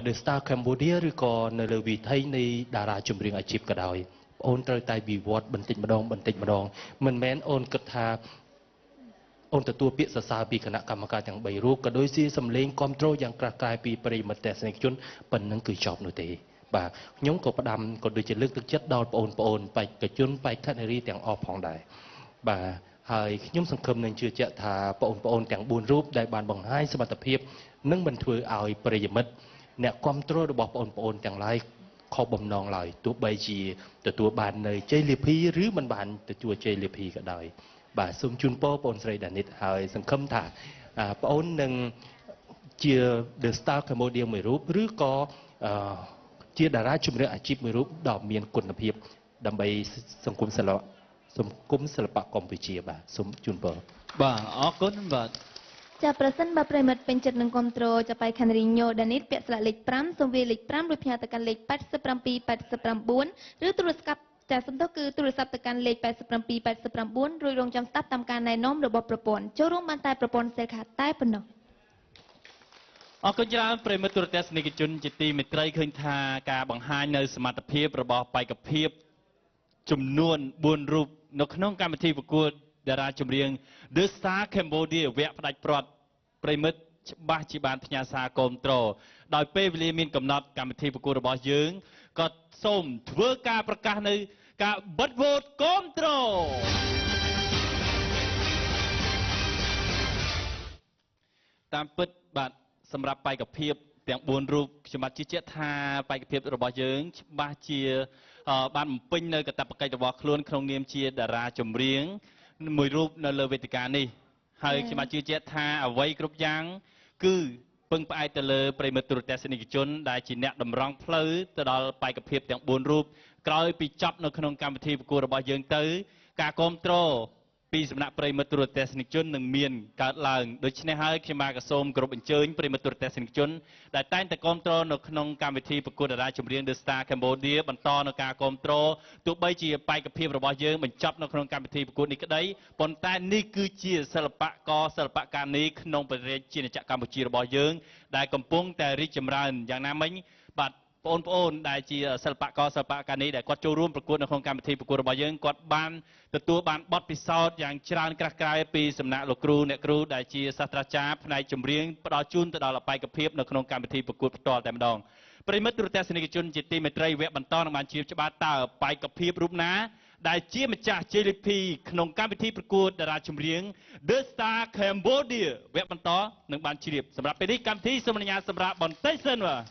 The Star Cambodia ឬក៏នៅលើវិថីនៃតារាចម្រៀងអាជីពក៏ដោយអូនត្រូវតែវិវត្តបន្តិចម្ដងមិនមែនអូនគិតថាអូនទទួលពាក្យសរសើរពីគណៈកម្មការទាំង3រូបក៏ដូចជាសម្លេងគ្រប់គ្រងយ៉ាងក្រាស់ក្រែលពីប្រិយមិត្តទស្សនិកជនប៉ុណ្ណឹងគឺចប់នោះទេបាទខ្ញុំក៏ផ្ដាំក៏ដូចជាលើកទឹកចិត្តដល់បងប្អូនបេក្ខជនបេក្ខនារីទាំងអស់ផងដែរបាទហើយខ្ញុំសង្ឃឹមនឹងជឿជាក់ថាបងប្អូនទាំង4រូបដែលបានបង្ហាញសមត្ថភាពនឹងមិនធ្វើឲ្យប្រិយមិត្តអ្នកគ្រប់គ្រងរបស់បងប្អូនទាំងឡាយខុសបំណងឡើយទោះបីជាទទួលបាននៅជ័យលាភីឬមិនបានទទួលជ័យលាភីក៏ដោយបាទសូមជូនពរបងស្រីដានីតហើយសង្ឃឹមថាបងនឹងជា The Star Cambodia មួយរូបឬក៏ជាតារាចម្រៀងអាជីពមួយរូបដ៏មានគុណភាពដើម្បីសង្គមសិល្បៈកម្ពុជាបាទសូមជូនពរបាទអរគុណបាទ ចាប្រសិនបើប្រិមិត្តពេញចិត្តនឹងគ្រប់ត្រូលจะไปខានរីញ៉ូដានីតពាក់ស្លាកលេខ5សូមវាយលេខ5ឬផ្ញើទៅកាន់លេខ8789ឬទូរស័ព្ទចាសំដៅគឺទូរស័ព្ទទៅកាន់លេខ8789រួចរងចាំស្ដាប់តាមការណែនាំរបស់ប្រព័ន្ធចូលរួមបានតែប្រព័ន្ធសេខាតែប៉ុណ្ណោះអរគុណច្រើនប្រិមិត្តទូរទស្សនិកជនជាទីមេត្រីឃើញថាការបង្ហាញនៅសមត្ថភាពរបស់បេក្ខភាពចំនួន4រូបនៅក្នុងកម្មវិធីប្រកួតតារាចម្រៀង The Star Cambodia វគ្គផ្ដាច់ព្រាត់ប្រិមិត្តច្បាស់ជាបានផ្ញើសារគាំទ្រដោយពេលវេលាមានកំណត់កម្មវិធីប្រកួតរបស់យើងក៏សូមធ្វើការប្រកាសនៅការបិទវោតគាំទ្រតាមពិតបាទសម្រាប់បេក្ខភាពទាំង4រូបខ្ញុំបាទជឿជាក់ថាបេក្ខភាពរបស់យើងច្បាស់ជាបានបំពេញនៅកាតព្វកិច្ចរបស់ខ្លួនក្នុងនាមជាតារាចម្រៀងមួយរូបនៅលើវេទិកានេះហើយខ្ញុំបាទជឿជាក់ថាអ្វីគ្រប់យ៉ាងគឺពឹងផ្អែកទៅលើប្រិមិត្តទូរទស្សនិកជនដែលជាអ្នកតម្រង់ផ្លូវទៅដល់បេក្ខភាពទាំង4រូបក្រោយពីចប់នៅក្នុងកម្មវិធីប្រកួតរបស់យើងទៅការគាំទ្រពីសំណាក់ប្រិមិត្តទូរទស្សនិកជននឹងមានកើតឡើងដូច្នេះហើយខ្ញុំបាទក៏សូមគោរពអញ្ជើញប្រិមិត្តទូរទស្សនិកជនដែលតែងតែគាំទ្រនៅក្នុងកម្មវិធីប្រកួតតារាចម្រៀង The Star Cambodia បន្តនៅការគាំទ្រទោះបីជាបេក្ខភាពរបស់យើងបញ្ចប់នៅក្នុងកម្មវិធីប្រកួតនេះក្តីប៉ុន្តែនេះគឺជាសិល្បករសិល្បករនីក្នុងប្រទេសជាណាចក្រកម្ពុជារបស់យើងដែលកំពុងតែរីកចម្រើនយ៉ាងណាមិញបាទបងប្អូនដែលជាសិល្បករសិល្បករនីដែលគាត់ចូលរួមប្រកួតនៅក្នុងកម្មវិធីប្រកួតរបស់យើងគាត់បានទទួលបានបទពិសោធន៍យ៉ាងច្រើនក្រាស់ក្រែលពីសំណាក់លោកគ្រូអ្នកគ្រូដែលជាសាស្ត្រាចារ្យផ្នែកចម្រៀងផ្ដល់ជូនទៅដល់បេក្ខភាពនៅក្នុងកម្មវិធីប្រកួតផ្ទាល់តែម្ដងប្រិមិត្តទូរទស្សនិកជនជាទីមេត្រីវគ្គបន្តនឹងបានជ្រាបច្បាស់តើបេក្ខភាពរូបណាដែលជាម្ចាស់ជ័យលាភីក្នុងកម្មវិធីប្រកួតតារាចម្រៀង The Star Cambodia វគ្គបន្តនឹងបានជ្រាបសម្រាប់ពេលនេះកម្មវិធីសូមអនុញ្ញាតសម្រាប់បន្តិចសិនបាទ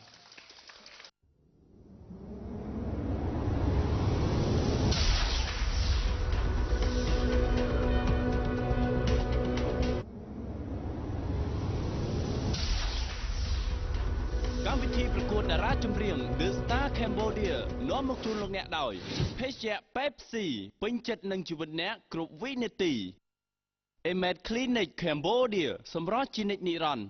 កម្មវិធីប្រកួតតារាចម្រៀង The Star Cambodia នាំមកជូនលោកអ្នកដោយភេសជ្ជៈ Pepsi ពេញចិត្តនឹងជីវិតអ្នកគ្រប់វិនាទី Emed Clinic Cambodia សម្រស់ជានិច្ចនិរន្តរ៍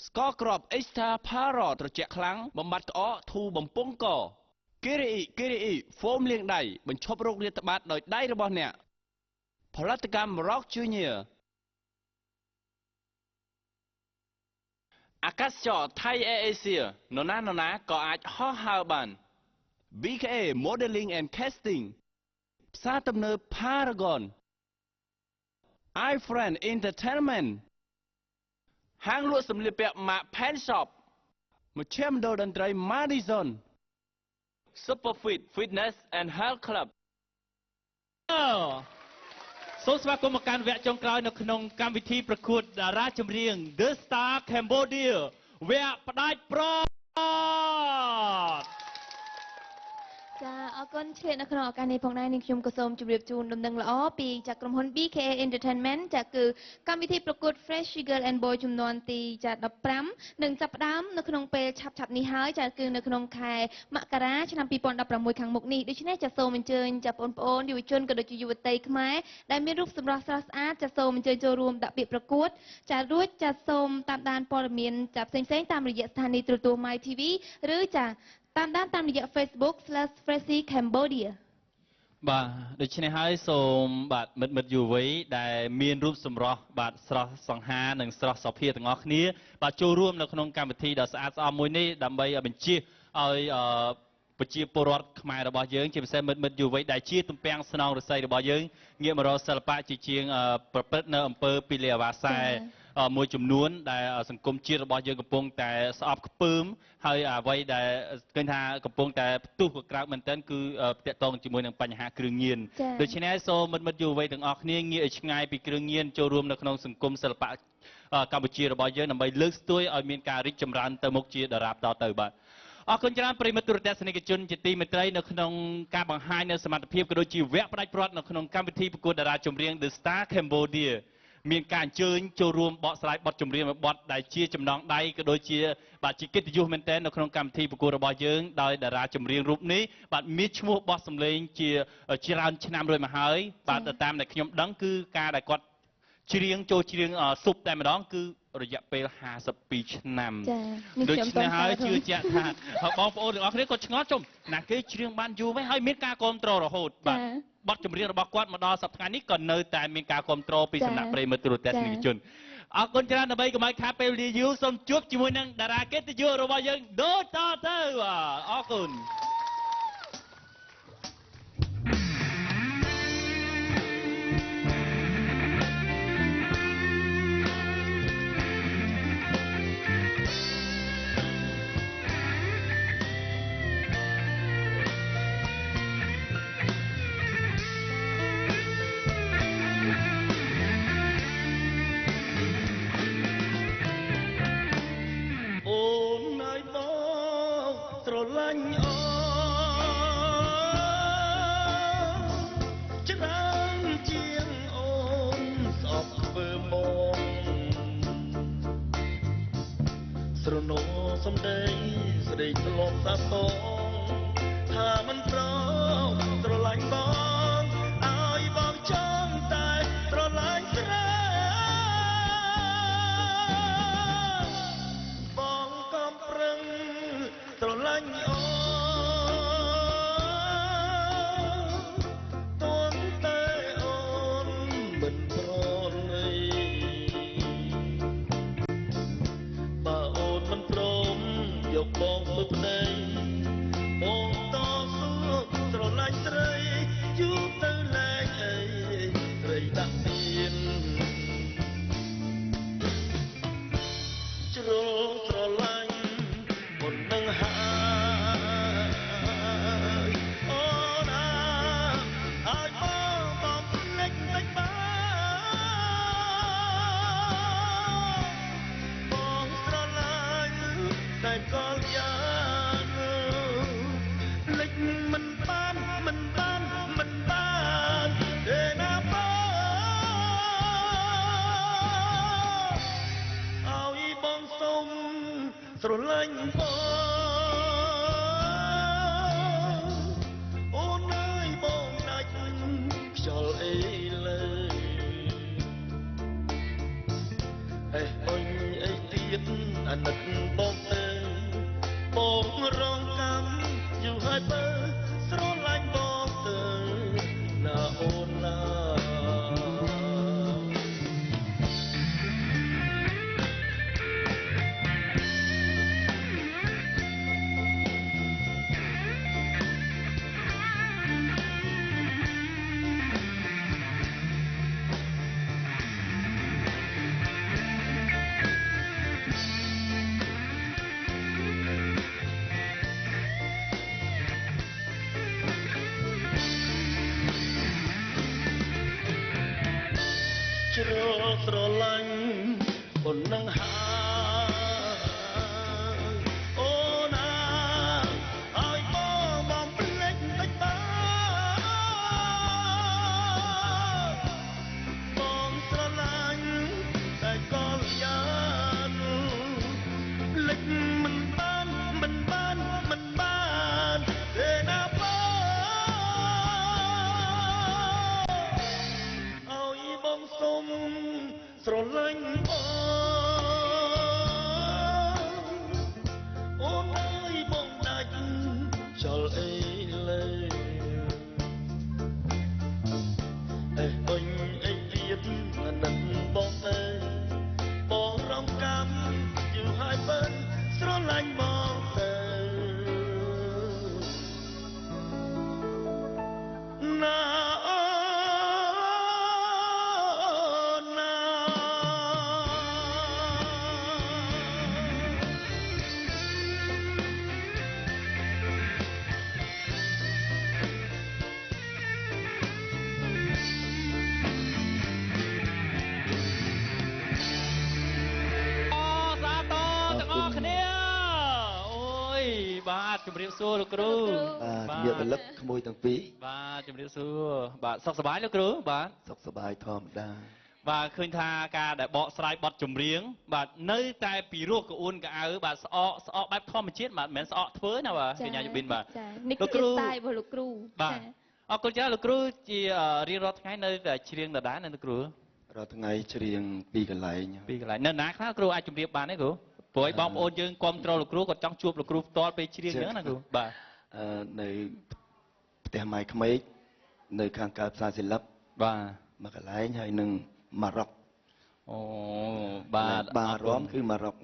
ស្ករគ្រាប់ Extra Para ត្រជាក់ខ្លាំងបំបត្តិក្អកធូរបំពង់កKiri ហ្វូមលាងដៃបញ្ឈប់រោគរាតត្បាតដោយដៃរបស់អ្នកផលិតកម្ម Rock Juniorអាកាសចរថៃ Air Asia នរណាក៏អាចហោះហើរបាន BKA Modeling and Casting ផ្សារទំនើប Paragon iFriend Entertainment ហាងលក់សម្លៀកពាក់ Mark Pen Shop មជ្ឈមណ្ឌលតន្ត្រី Madison Superfit Fitness and Health Club សូមស្វាគមន៍មកកាន់វគ្គចុងក្រោយនៅក្នុងកម្មវិធីប្រកួតតារាចម្រៀង The Star Cambodia វគ្គផ្ដាច់ព្រាត់ចាអរគុណឆ្លៀតនៅក្នុងឱកាសនេះផងដែរនាងខ្ញុំក៏សូមជម្រាបជូនដំណឹងល្អពីจากក្រុមហ៊ុន BKA Entertainment ចាគឺកម្មវិធីប្រកួត Fresh Girl and Boy ចំនួនទីចា15នឹងចាប់ផ្ដើមនៅក្នុងពេលឆាប់នេះហើយចាគឺនៅក្នុងខែមករាឆ្នាំ2016ខាងមុខនេះដូច្នេះចាសូមអញ្ជើញចាបងប្អូនយុវជនក៏ដូចជាយុវតីខ្មែរដែលមានរូបសម្រស់ស្រស់ស្អាតចាសូមអញ្ជើញចូលរួមដាក់ពាក្យប្រកួតចារួចចាសូមតាមដានព័ត៌មានចាផ្សេងៗតាមរយៈស្ថានីយទូរទស្សន៍ My TV ឬចាតាមរយៈ Facebook/Freshy Cambodia បាទដូច្នេះហើយសូមបាទមិត្តយុវវ័យដែលមានរូបសម្រស់បាទស្រស់សង្ហានិងស្រស់សោភាទាំងអស់គ្នាបាទចូលរួមនៅក្នុងកម្មវិធីដ៏ស្អាតស្អំមួយនេះដើម្បីបញ្ជាឲ្យប្រជាពលរដ្ឋខ្មែររបស់យើងជាពិសេសមិត្តយុវវ័យដែលជាទំពាំងស្នងរស័យរបស់យើងងាកមករកសិល្បៈជាជាងប្រព្រឹត្តនៅអំពើពីលីអាវ៉ាសែមួយចំនួនដែលសង្គមជាតិរបស់យើងកំពុងតែស្អប់ខ្ពើមហើយអ្វីដែលឃើញថាកំពុងតែផ្ទុះក្រោកមែនទែនគឺតាក់ទងជាមួយនឹងបញ្ហាគ្រឿងញៀនដូច្នេះសូមមិត្តយុវវ័យទាំងអស់គ្នាងាកឲ្យឆ្ងាយពីគ្រឿងញៀនចូលរួមនៅក្នុងសង្គមសិល្បៈកម្ពុជារបស់យើងដើម្បីលើកស្ទួយឲ្យមានការរីកចម្រើនទៅមុខជាដរាបតទៅបាទអរគុណច្រើនប្រិយមិត្តទូរទស្សនិកជនជាទីមេត្រីនៅក្នុងការបង្ហាញនៅសមត្ថភាពក៏ដូចជាវគ្គផ្ដាច់ព្រាត់នៅក្នុងកម្មវិធីប្រកួតតារាចម្រៀង The Star Cambodia មានការអញ្ជើញចូលរួមបកស្រាយបទចម្រៀងមួយបទដែលជាចំណងដៃក៏ដូចជាបាទជាកិត្តិយសមែនទែននៅក្នុងកម្មវិធីប្រកួតរបស់យើងដោយតារាចម្រៀងរូបនេះបាទមានឈ្មោះបោះសម្លេងជាច្រើនឆ្នាំរួចមកហើយបាទតាមដែលខ្ញុំដឹងគឺការដែលគាត់ ច្រៀងចូលច្រៀងស៊ុបតែម្ដងគឺរយៈពេល52ឆ្នាំ ចានេះ ដូ ខ្ញុំ ច្នេះហើយ ត ជឿជាក់ថាបងប្អូនទាំងអស់គ្នាក៏ឆ្ងល់ជុំណាគេច្រៀងបានយូរហើយមានការគ្រប់គ្រងរហូតបាទបទចម្រៀងរបស់គាត់មកដល់សប្តាហ៍នេះក៏នៅតែមានការគ្រប់គ្រងពីសំណាក់ប្រិយមិត្តទូរទស្សនិកជនអរគុណច្រើនដើម្បីកុំឲ្យខាតពេលវេលាយូរសូមជួបជាមួយនឹងតារាកិត្តិយសរបស់យើងដូចតទៅបាទអរគុណ ស្រណោសំដីស្ដីធ្លាប់សាសងថាមិនប្រោស្រឡាញ់បងឲ្យបងចង់តែស្រឡាញ់ស្រីបងកំប្រឹងស្រឡាញ់អូតន់តែអូនមិនប្រណី យកបងធ្វើប្តីបងតស៊ូស្រឡាញ់ស្រីយូរទៅលែងអីស្រីដាក់មានជ្រុលស្រឡាញ់មុននឹងហើយអូណាឲ្យបងភ្លេចមិនបងស្រឡាញ់តែក៏យ៉ាងលិចមិនបានទេណាបងឲ្យបងសុំស្រឡាញ់បងអូនអើយបងដាច់ខ្យល់អីលើអេអុញអីទៀតអាណិតបងទៅបងរងកម្មយូរហើយបើស្រឡាញ់បងទៅណាអូនណា ជ្រុលស្រឡាញ់ប៉ុណ្ណឹងហើយអូណាឲ្យបងភ្លេចមិនបងស្រឡាញ់តែក៏យ៉ាងភ្លេចមិនបានទេណាបងឲ្យបងសុំស្រឡាញ់បងអូនអើយបងដាច់ចលអីលើអេអុញអីទៀតអាណិតបងទៅបងរងកម្មយូរហើយបើស្រឡាញ់បងទៅណា បាទជំរាបសួរលោកគ្រូបាទជំរាបរលឹកក្មួយទាំងពីរបាទជំរាបសួរបាទសុខសប្បាយលោកគ្រូបាទសុខសប្បាយធម្មតា បាទឃើញថាការដែលបកស្រាយបទចម្រៀងបាទនៅតែពីរោះក្អួនកៅអៅបាទស្អកបែបធម្មជាតិបាទមិនមែនស្អកធ្វើណាបាទកញ្ញាយប៊ីនបាទនេះគឺស្ទាយរបស់លោកគ្រូ បាទអរគុណច្រើនលោកគ្រូជារៀងរាល់ថ្ងៃនៅតែច្រៀងដដែលណាលោកគ្រូ រាល់ថ្ងៃច្រៀងពីកន្លែង ពីកន្លែងនៅណាខ្លះគ្រូអាចជម្រាបបានទេគ្រូព្រោះឲ្យបងប្អូនយើងគ្រប់គ្រងលោកគ្រូគាត់ចង់ជួបលោកគ្រូផ្ទាល់ពេលច្រៀងអញ្ចឹងណាគ្រូបាទ នៅផ្ទះម៉ែក្មេកនៅខាងកើតផ្សារសិលឹក បាទ មកកន្លែងហើយនឹងម៉ារ៉ុក អូបាទ បាទរំគឺម៉ារ៉ុក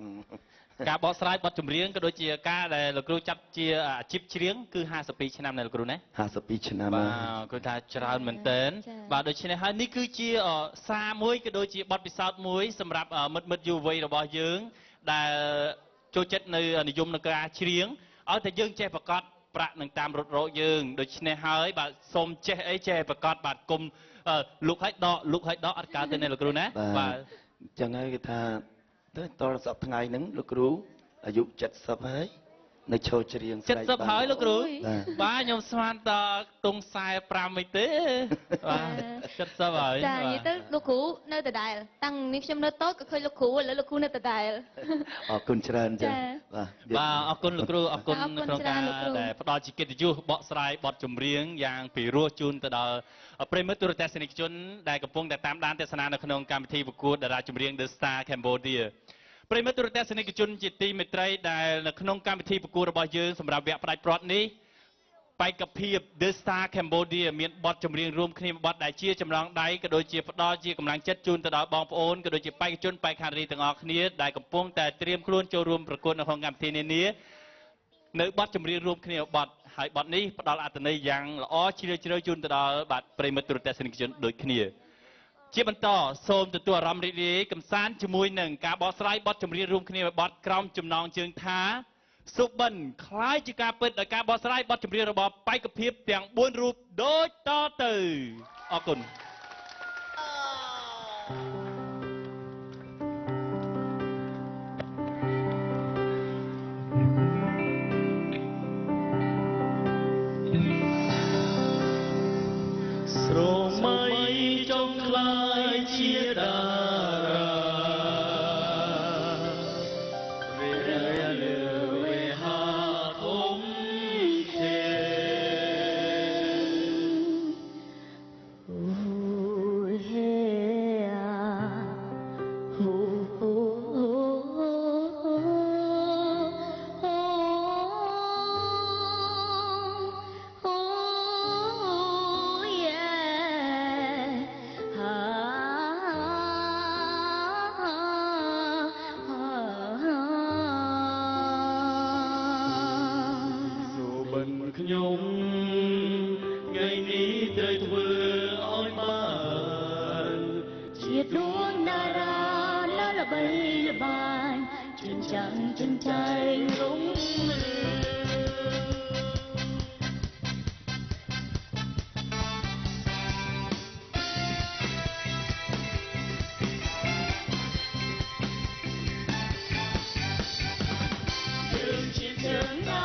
ការបកស្រាយបទចម្រៀងក៏ដូចជាការដែលលោកគ្រូចាត់ជាអាជីពច្រៀងគឺ52ឆ្នាំណាលោកគ្រូណា 52ឆ្នាំ បាទគឺថាច្រើនមែនតើបាទដូច្នេះហើយនេះគឺជាសារមួយក៏ដូចជាបទពិសោធន៍មួយសម្រាប់មិត្តយុវវ័យរបស់យើងដែលចូលចិត្តនៅនិយមនឹងការច្រៀងឲ្យតែយើងចេះប្រកាសប្រាក់នឹងតាមរត់រកយើងដូច្នេះហើយបាទសូមចេះអីចេះប្រកាសបាទគុំលុកឲ្យដកអត់កើតទេណាលោកគ្រូណាបាទ អញ្ចឹងហើយគេថាទៅតរសប្តាហ៍ថ្ងៃហ្នឹងលោកគ្រូអាយុ70ហើយនៅឈរច្រៀងស្រែក 70ហើយលោកគ្រូបាទខ្ញុំស្មានតតុង45មិនទេបាទ70ហើយ ចានិយាយទៅលោកគ្រូនៅដដែលតាំងនេះខ្ញុំនៅតូចក៏ឃើញលោកគ្រូឥឡូវលោកគ្រូនៅដដែល អរគុណច្រើនចា៎បាទ បាទអរគុណលោកគ្រូអរគុណក្នុងការដែលផ្ដល់ជាកិត្តិយសបកស្រាយបទចម្រៀងយ៉ាងពិរោះជូនទៅដល់ប្រិយមិត្តទូរទស្សនិកជនដែលកំពុងតែតាមដានទស្សនានៅក្នុងកម្មវិធីប្រកួតតារាចម្រៀង The Star Cambodia ប្រិយមិត្តទូរទស្សនិកជនជាទីមេត្រីដែលនៅក្នុងកម្មវិធីប្រកួតរបស់យើងសម្រាប់វគ្គផ្ដាច់ព្រាត់នេះបេក្ខភាព The Star Cambodia មានបទចម្រៀងរួមគ្នាមួយបទដែលជាចំណងដៃក៏ដូចជាផ្ដល់ជាកម្លាំងចិត្តជូនទៅដល់បងប្អូនក៏ដូចជាបេក្ខជនបេក្ខនារីទាំងអស់គ្នាដែលកំពុងតែត្រៀមខ្លួនចូលរួមប្រកួតនៅក្នុងកម្មវិធីនានានៅបទចម្រៀងរួមគ្នាបទហើយបទនេះផ្ដល់អត្ថន័យយ៉ាងល្អជ្រាលជ្រៅជូនទៅដល់បាទប្រិយមិត្តទូរទស្សនិកជនដូចគ្នាជាបន្តសូមទទួលអារម្មណ៍រីករាយកំសាន្តជាមួយនឹងការបកស្រាយបទចម្រៀងរួមគ្នាបទក្រោមចំណងជើងថាសុបិនคล้ายជាការពិតដោយការបកស្រាយបទចម្រៀងរបស់បេក្ខភាពទាំង4រូបដូចតទៅអរគុណ ស្រមៃចង់ខ្លាយជាតារាវាលើវាហាធំធេអូហេអូខ្ញុំថ្ងៃនេះត្រូវធ្វើឲ្យបានជាដួងតារាល្បីល្បាញជឿនចាំងចិនចៃរុងរឿងជាជើងណា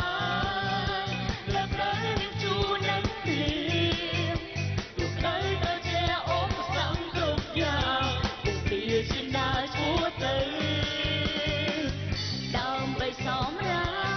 ដើម្បីសមរា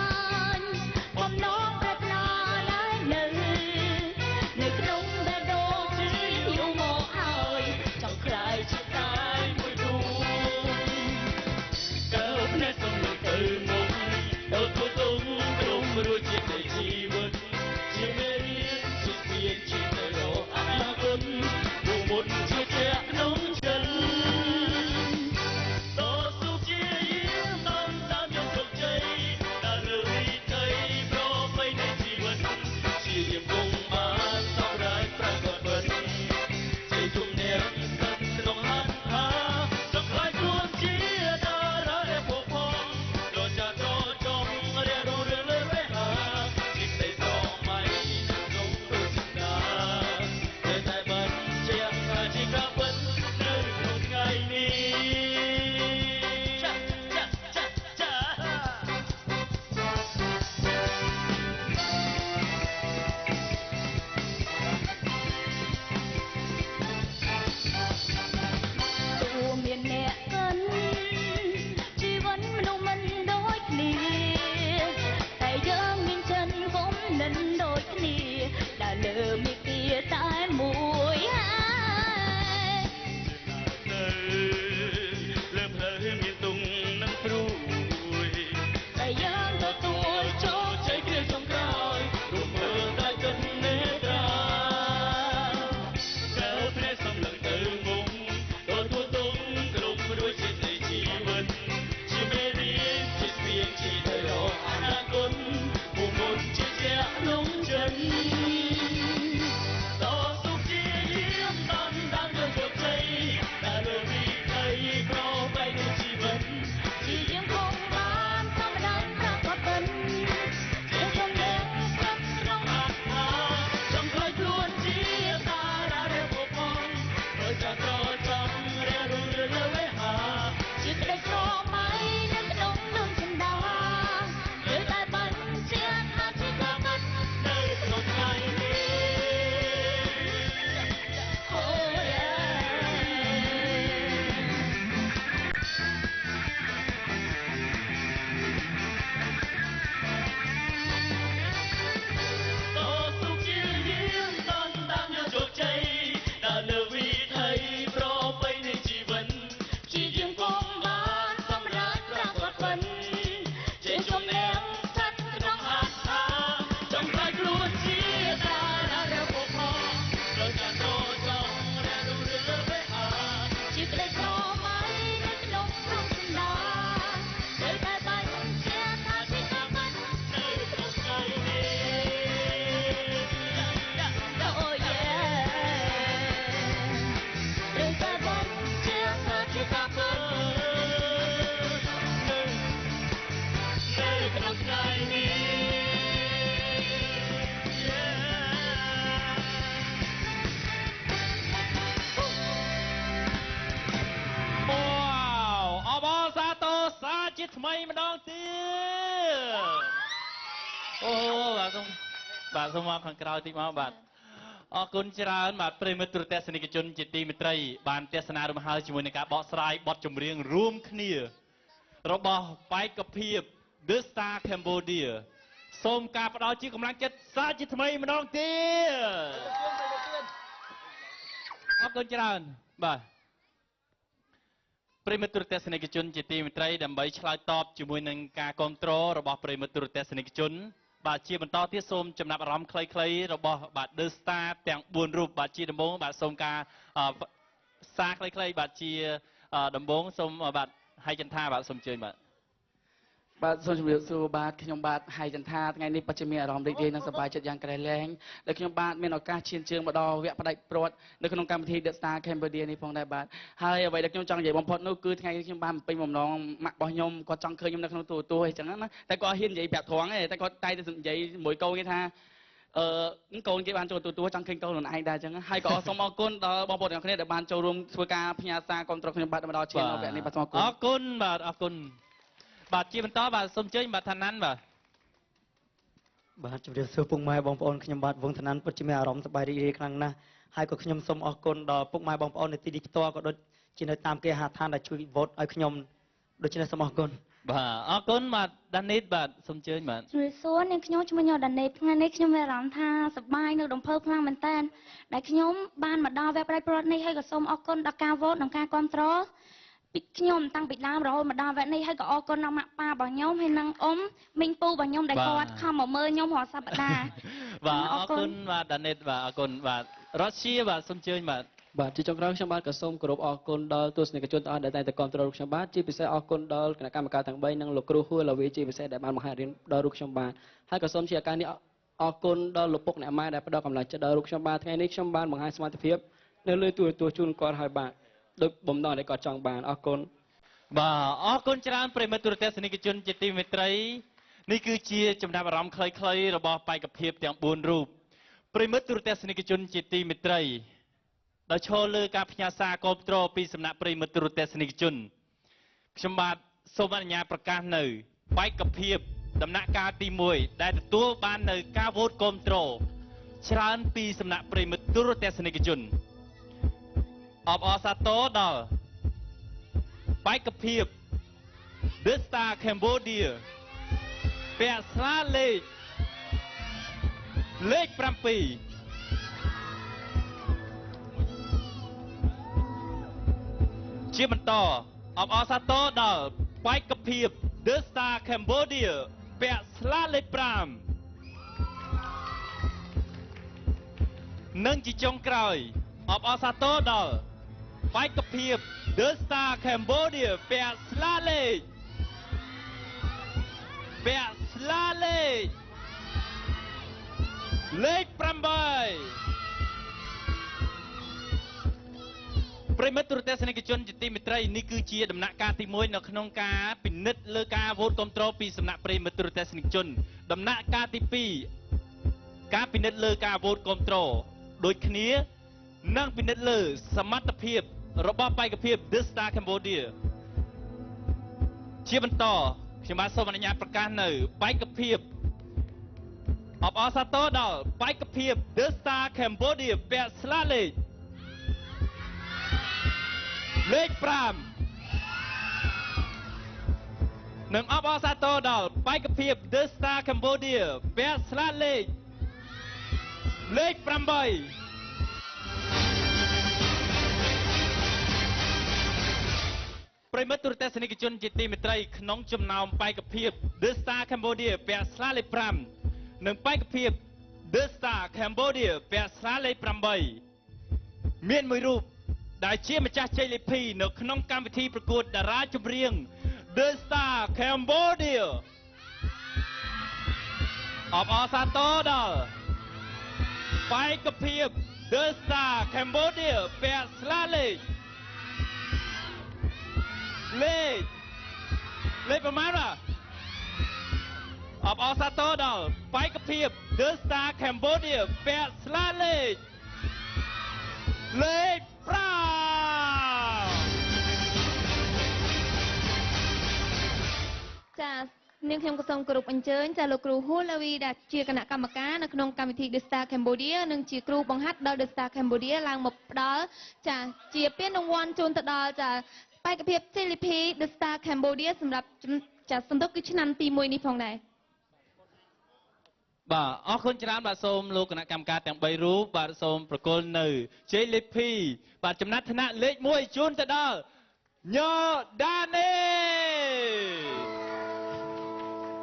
ម្ដងទៀតអូបាទសូមមកខាងក្រោយតិចមកបាទអរគុណច្រើនបាទប្រិមិត្តទូរទស្សនិកជនជាទីមេត្រីបានទស្សនារំហើលជាមួយនឹងការបកស្រាយបទចម្រៀងរួមគ្នារបស់បេក្ខភាព The Star Cambodia សូមការផ្ដល់ជាកម្លាំងចិត្តសាជាថ្មីម្ដងទៀតអរគុណច្រើនបាទប្រិមិត្តទូរទស្សនិកជនជាទីមេត្រីដើម្បីឆ្លើយតបជាមួយនឹងការគ្រប់គ្រងរបស់ប្រិមិត្តទូរទស្សនិកជនបាទជាបន្តទៀតសូមចំណាប់អារម្មណ៍ខ្លីៗរបស់បាទ The Star ទាំង4រូបបាទជាដំបូងបាទសូមការសារខ្លីៗបាទជាដំបូងសូមបាទហើយចន្ទថាបាទសូមអញ្ជើញបាទសូមជម្រាបសួរបាទខ្ញុំបាទហើយចន្ទថាថ្ងៃនេះពិតជាមានអារម្មណ៍រីករាយនិងសប្បាយចិត្តយ៉ាងក្រៃលែងដែលខ្ញុំបាទមានឱកាសឈានជើងមកដល់វគ្គផ្ដាច់ព្រាត់នៅក្នុងកម្មវិធី The Star Cambodia នេះផងដែរបាទហើយអ្វីដែលខ្ញុំចង់និយាយបំផុតនោះគឺថ្ងៃនេះខ្ញុំបានពេញបំណងម៉ាក់របស់ខ្ញុំគាត់ចង់ឃើញខ្ញុំនៅក្នុងទូរទស្សន៍អីចឹងណាតែគាត់ហ៊ាននិយាយប្រាប់ត្រង់ទេតែគាត់តែនិយាយមួយកូនគេថាកូនគេបានចូលទូរទស្សន៍ចង់ឃើញកូនខ្លួនឯងដែរចឹងហើយក៏សូមអរគុណដល់បងប្អូនទាំងគ្នាដែលបានចូលរួមធ្វើការផ្ញើសារគ្រប់គ្រងខ្ញុំបាទមកដល់ឈានដល់វគ្គនេះបាទសូមអរគុណបាទអរគុណបាទជាបន្តបាទសូមអញ្ជើញបាទឋាន័នបាទជម្រាបសួរពុកម៉ែបងប្អូនខ្ញុំបាទវងឋាន័នពិតជាមានអារម្មណ៍សប្បាយរីករាយខ្លាំងណាស់ហើយក៏ខ្ញុំសូមអរគុណដល់ពុកម៉ែបងប្អូននៅទីនេះផ្ទាល់ក៏ដូចជានៅតាមគេហដ្ឋានដែលជួយវោតឲ្យខ្ញុំដូច្នេះសូមអរគុណបាទអរគុណបាទដានីតបាទសូមអញ្ជើញបាទជំរាបសួរនាងខ្ញុំឈ្មោះញ៉ដានីតថ្ងៃនេះខ្ញុំមានអារម្មណ៍ថាសប្បាយនិងរំភើបខ្លាំងមែនតើដែលខ្ញុំបានមកដល់វគ្គផ្ដាច់ព្រាត់នេះហើយក៏សូមអរគុណដល់ការវោតនិងការគ្រប់គ្រងពីខ្ញុំតាំងពីដើមរហូតមកដល់វគ្គនេះហើយក៏អរគុណដល់ម៉ាក់ប៉ារបស់ខ្ញុំហើយនិងអ៊ំមីងពូរបស់ខ្ញុំដែលគាត់ខំមកមើលខ្ញុំរាល់សប្តាហ៍បាទអរគុណបាទដានីតបាទអរគុណបាទរ៉ូស៊ីបាទសូមអញ្ជើញបាទជាចុងក្រោយខ្ញុំបាទក៏សូមគោរពអរគុណដល់ទស្សនិកជនទាំងអស់ដែលតែងតែគ្រប់គ្រងខ្ញុំបាទជាពិសេសអរគុណដល់គណៈកម្មការទាំង3និងលោកគ្រូហួរឡាវីជាពិសេសដែលបានបង្ហាញរៀនដល់រូបខ្ញុំបាទហើយក៏សូមជាឱកាសនេះអរគុណដល់លោកពុកអ្នកម៉ែដែលផ្ដល់កម្លាំងចិត្តដល់រូបខ្ញុំបាទថ្ងៃនេះខ្ញុំបានបង្ហាញសមត្ថភាពនៅលើទូរទស្សន៍ជូនគាត់ហើយបាទដោយបំណងដែលគាត់ចង់បានអរគុណបាទអរគុណច្រើនប្រិមិត្តទូរទស្សនិកជនជាទីមេត្រីនេះគឺជាចំណាប់អារម្មណ៍ខ្លីៗរបស់បេក្ខភាពទាំង4រូបប្រិមិត្តទូរទស្សនិកជនជាទីមេត្រីដែលឈរលើការផ្ញើសារគ្រប់គ្រងពីសំណាក់ប្រិមិត្តទូរទស្សនិកជនខ្ញុំបាទសូមអនុញ្ញាតប្រកាសនៅបេក្ខភាពដំណាក់កាលទី1ដែលទទួលបាននៅការវោតគ្រប់គ្រងច្រើនពីសំណាក់ប្រិមិត្តទូរទស្សនិកជនអបអរសាទរដល់បេក្ខភាព The Star Cambodia ពាក់ស្លាលេខ7ជាបន្តអបអរសាទរដល់បេក្ខភាព The Star Cambodia ពាក់ស្លាលេខ5និងជាចុងក្រោយអបអរសាទរដល់បេក្ខភាព The Star Cambodia ពាក់ស្លាលេខលេខ8ប្រិមិត្តទូរទស្សនិកជនជាទីមេត្រីនេះគឺជាដំណាក់កាលទី1នៅក្នុងការពិនិត្យលើការវោតគ្រប់គ្រងពីសំណាក់ប្រិមិត្តទូរទស្សនិកជនដំណាក់កាលទី2ការពិនិត្យលើការវោតគ្រប់គ្រងដូចគ្នានិងពិនិត្យលើសមត្ថភាពរបស់បេក្ខភាព The Star Cambodia ជាបន្តខ្ញុំបាទសូមអនុញ្ញាតប្រកាសនៅបេក្ខភាពអបអរសាទរដល់បេក្ខភាព The Star Cambodia ពាក់ស្លាលេខ5និងអបអរសាទរដល់បេក្ខភាព The Star Cambodia ពាក់ស្លាលេខ8ប្រិមិត្តទូរទស្សនិកជនជាទីមេត្រីក្នុងចំណោមបេក្ខភាព The Star Cambodia ពាក់ស្លាលេខ5និងបេក្ខភាព The Star Cambodia ពាក់ស្លាលេខ8មានមួយរូបដែលជាម្ចាស់ជ័យលាភីនៅក្នុងកម្មវិធីប្រកួតតារាចម្រៀង The Star Cambodia អបអរសាទរដល់បេក្ខភាព The Star Cambodia ពាក់ស្លាលេខប្រមាណអបអរសាទរដល់បេក្ខភាព The Star Cambodia ពាក់ស្លាលេខ5 នាងខ្ញុំក៏សូមគោរពអញ្ជើញចាលោកគ្រូហ៊ូឡាវីដែលជាគណៈកម្មការនៅក្នុងកម្មវិធី The Star Cambodia និងជាគ្រូបង្ហាត់ដល់ The Star Cambodia ឡើងមកផ្ដល់ចាជាពានរង្វាន់ជូនទៅដល់ចាបេក្ខភាព CLP The Star Cambodia សម្រាប់ចាសន្ទុកគឺឆ្នាំទី1នេះផងដែរ បាទអរគុណច្រើនបាទសូមលោកគណៈកម្មការទាំង3រូបបាទសូមប្រគល់នៅជ័យលេភីបាទចំណាត់ថ្នាក់លេខ1ជូនទៅដល់ញ៉ដានី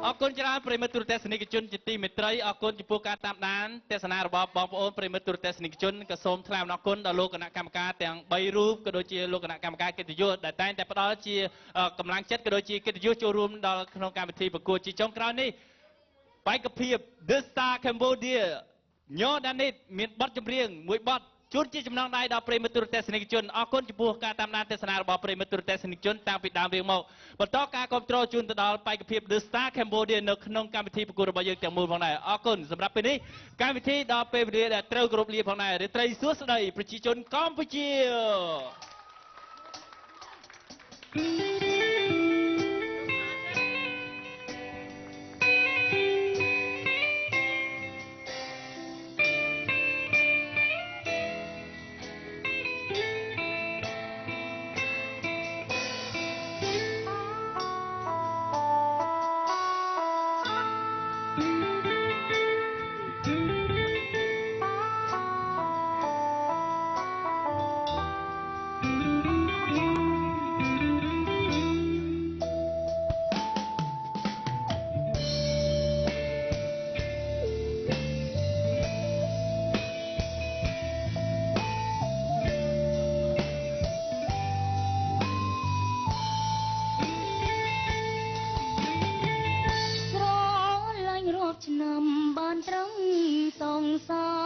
អរគុណច្រើនប្រិមិត្តទូរទស្សនិកជនជាទីមេត្រីអរគុណចំពោះការតាមដានទស្សនារបស់បងប្អូនប្រិមិត្តទូរទស្សនិកជនក៏សូមថ្លែងអំណរគុណដល់លោកគណៈកម្មការទាំង3រូបក៏ដូចជាលោកគណៈកម្មការកិត្តិយសដែលតែងតែផ្ដល់ជាកម្លាំងចិត្តក៏ដូចជាកិត្តិយសចូលរួមដល់ក្នុងកម្មវិធីប្រកួតជាចុងក្រោយនេះបេក្ខភាព The Star Cambodia ញ៉ដានីតមានបទចម្រៀងមួយបទជួនជាចំណងដៃដល់ប្រិមិត្តទូរទស្សនិកជនអរគុណចំពោះការតាមដានទស្សនារបស់ប្រិមិត្តទូរទស្សនិកជនតាំងពីដើមរៀងមកបន្តការគ្រប់គ្រងជូនទៅដល់បេក្ខភាព The Star Cambodia នៅក្នុងកម្មវិធីប្រកួតរបស់យើងទាំងមូលផងដែរអរគុណសម្រាប់ពេលនេះកម្មវិធីដល់ពេលវេលាដែលត្រូវគោរពលាផងដែររាត្រីសួស្តីប្រជាជនកម្ពុជា ឆ្នាំបានត្រឹមសងសា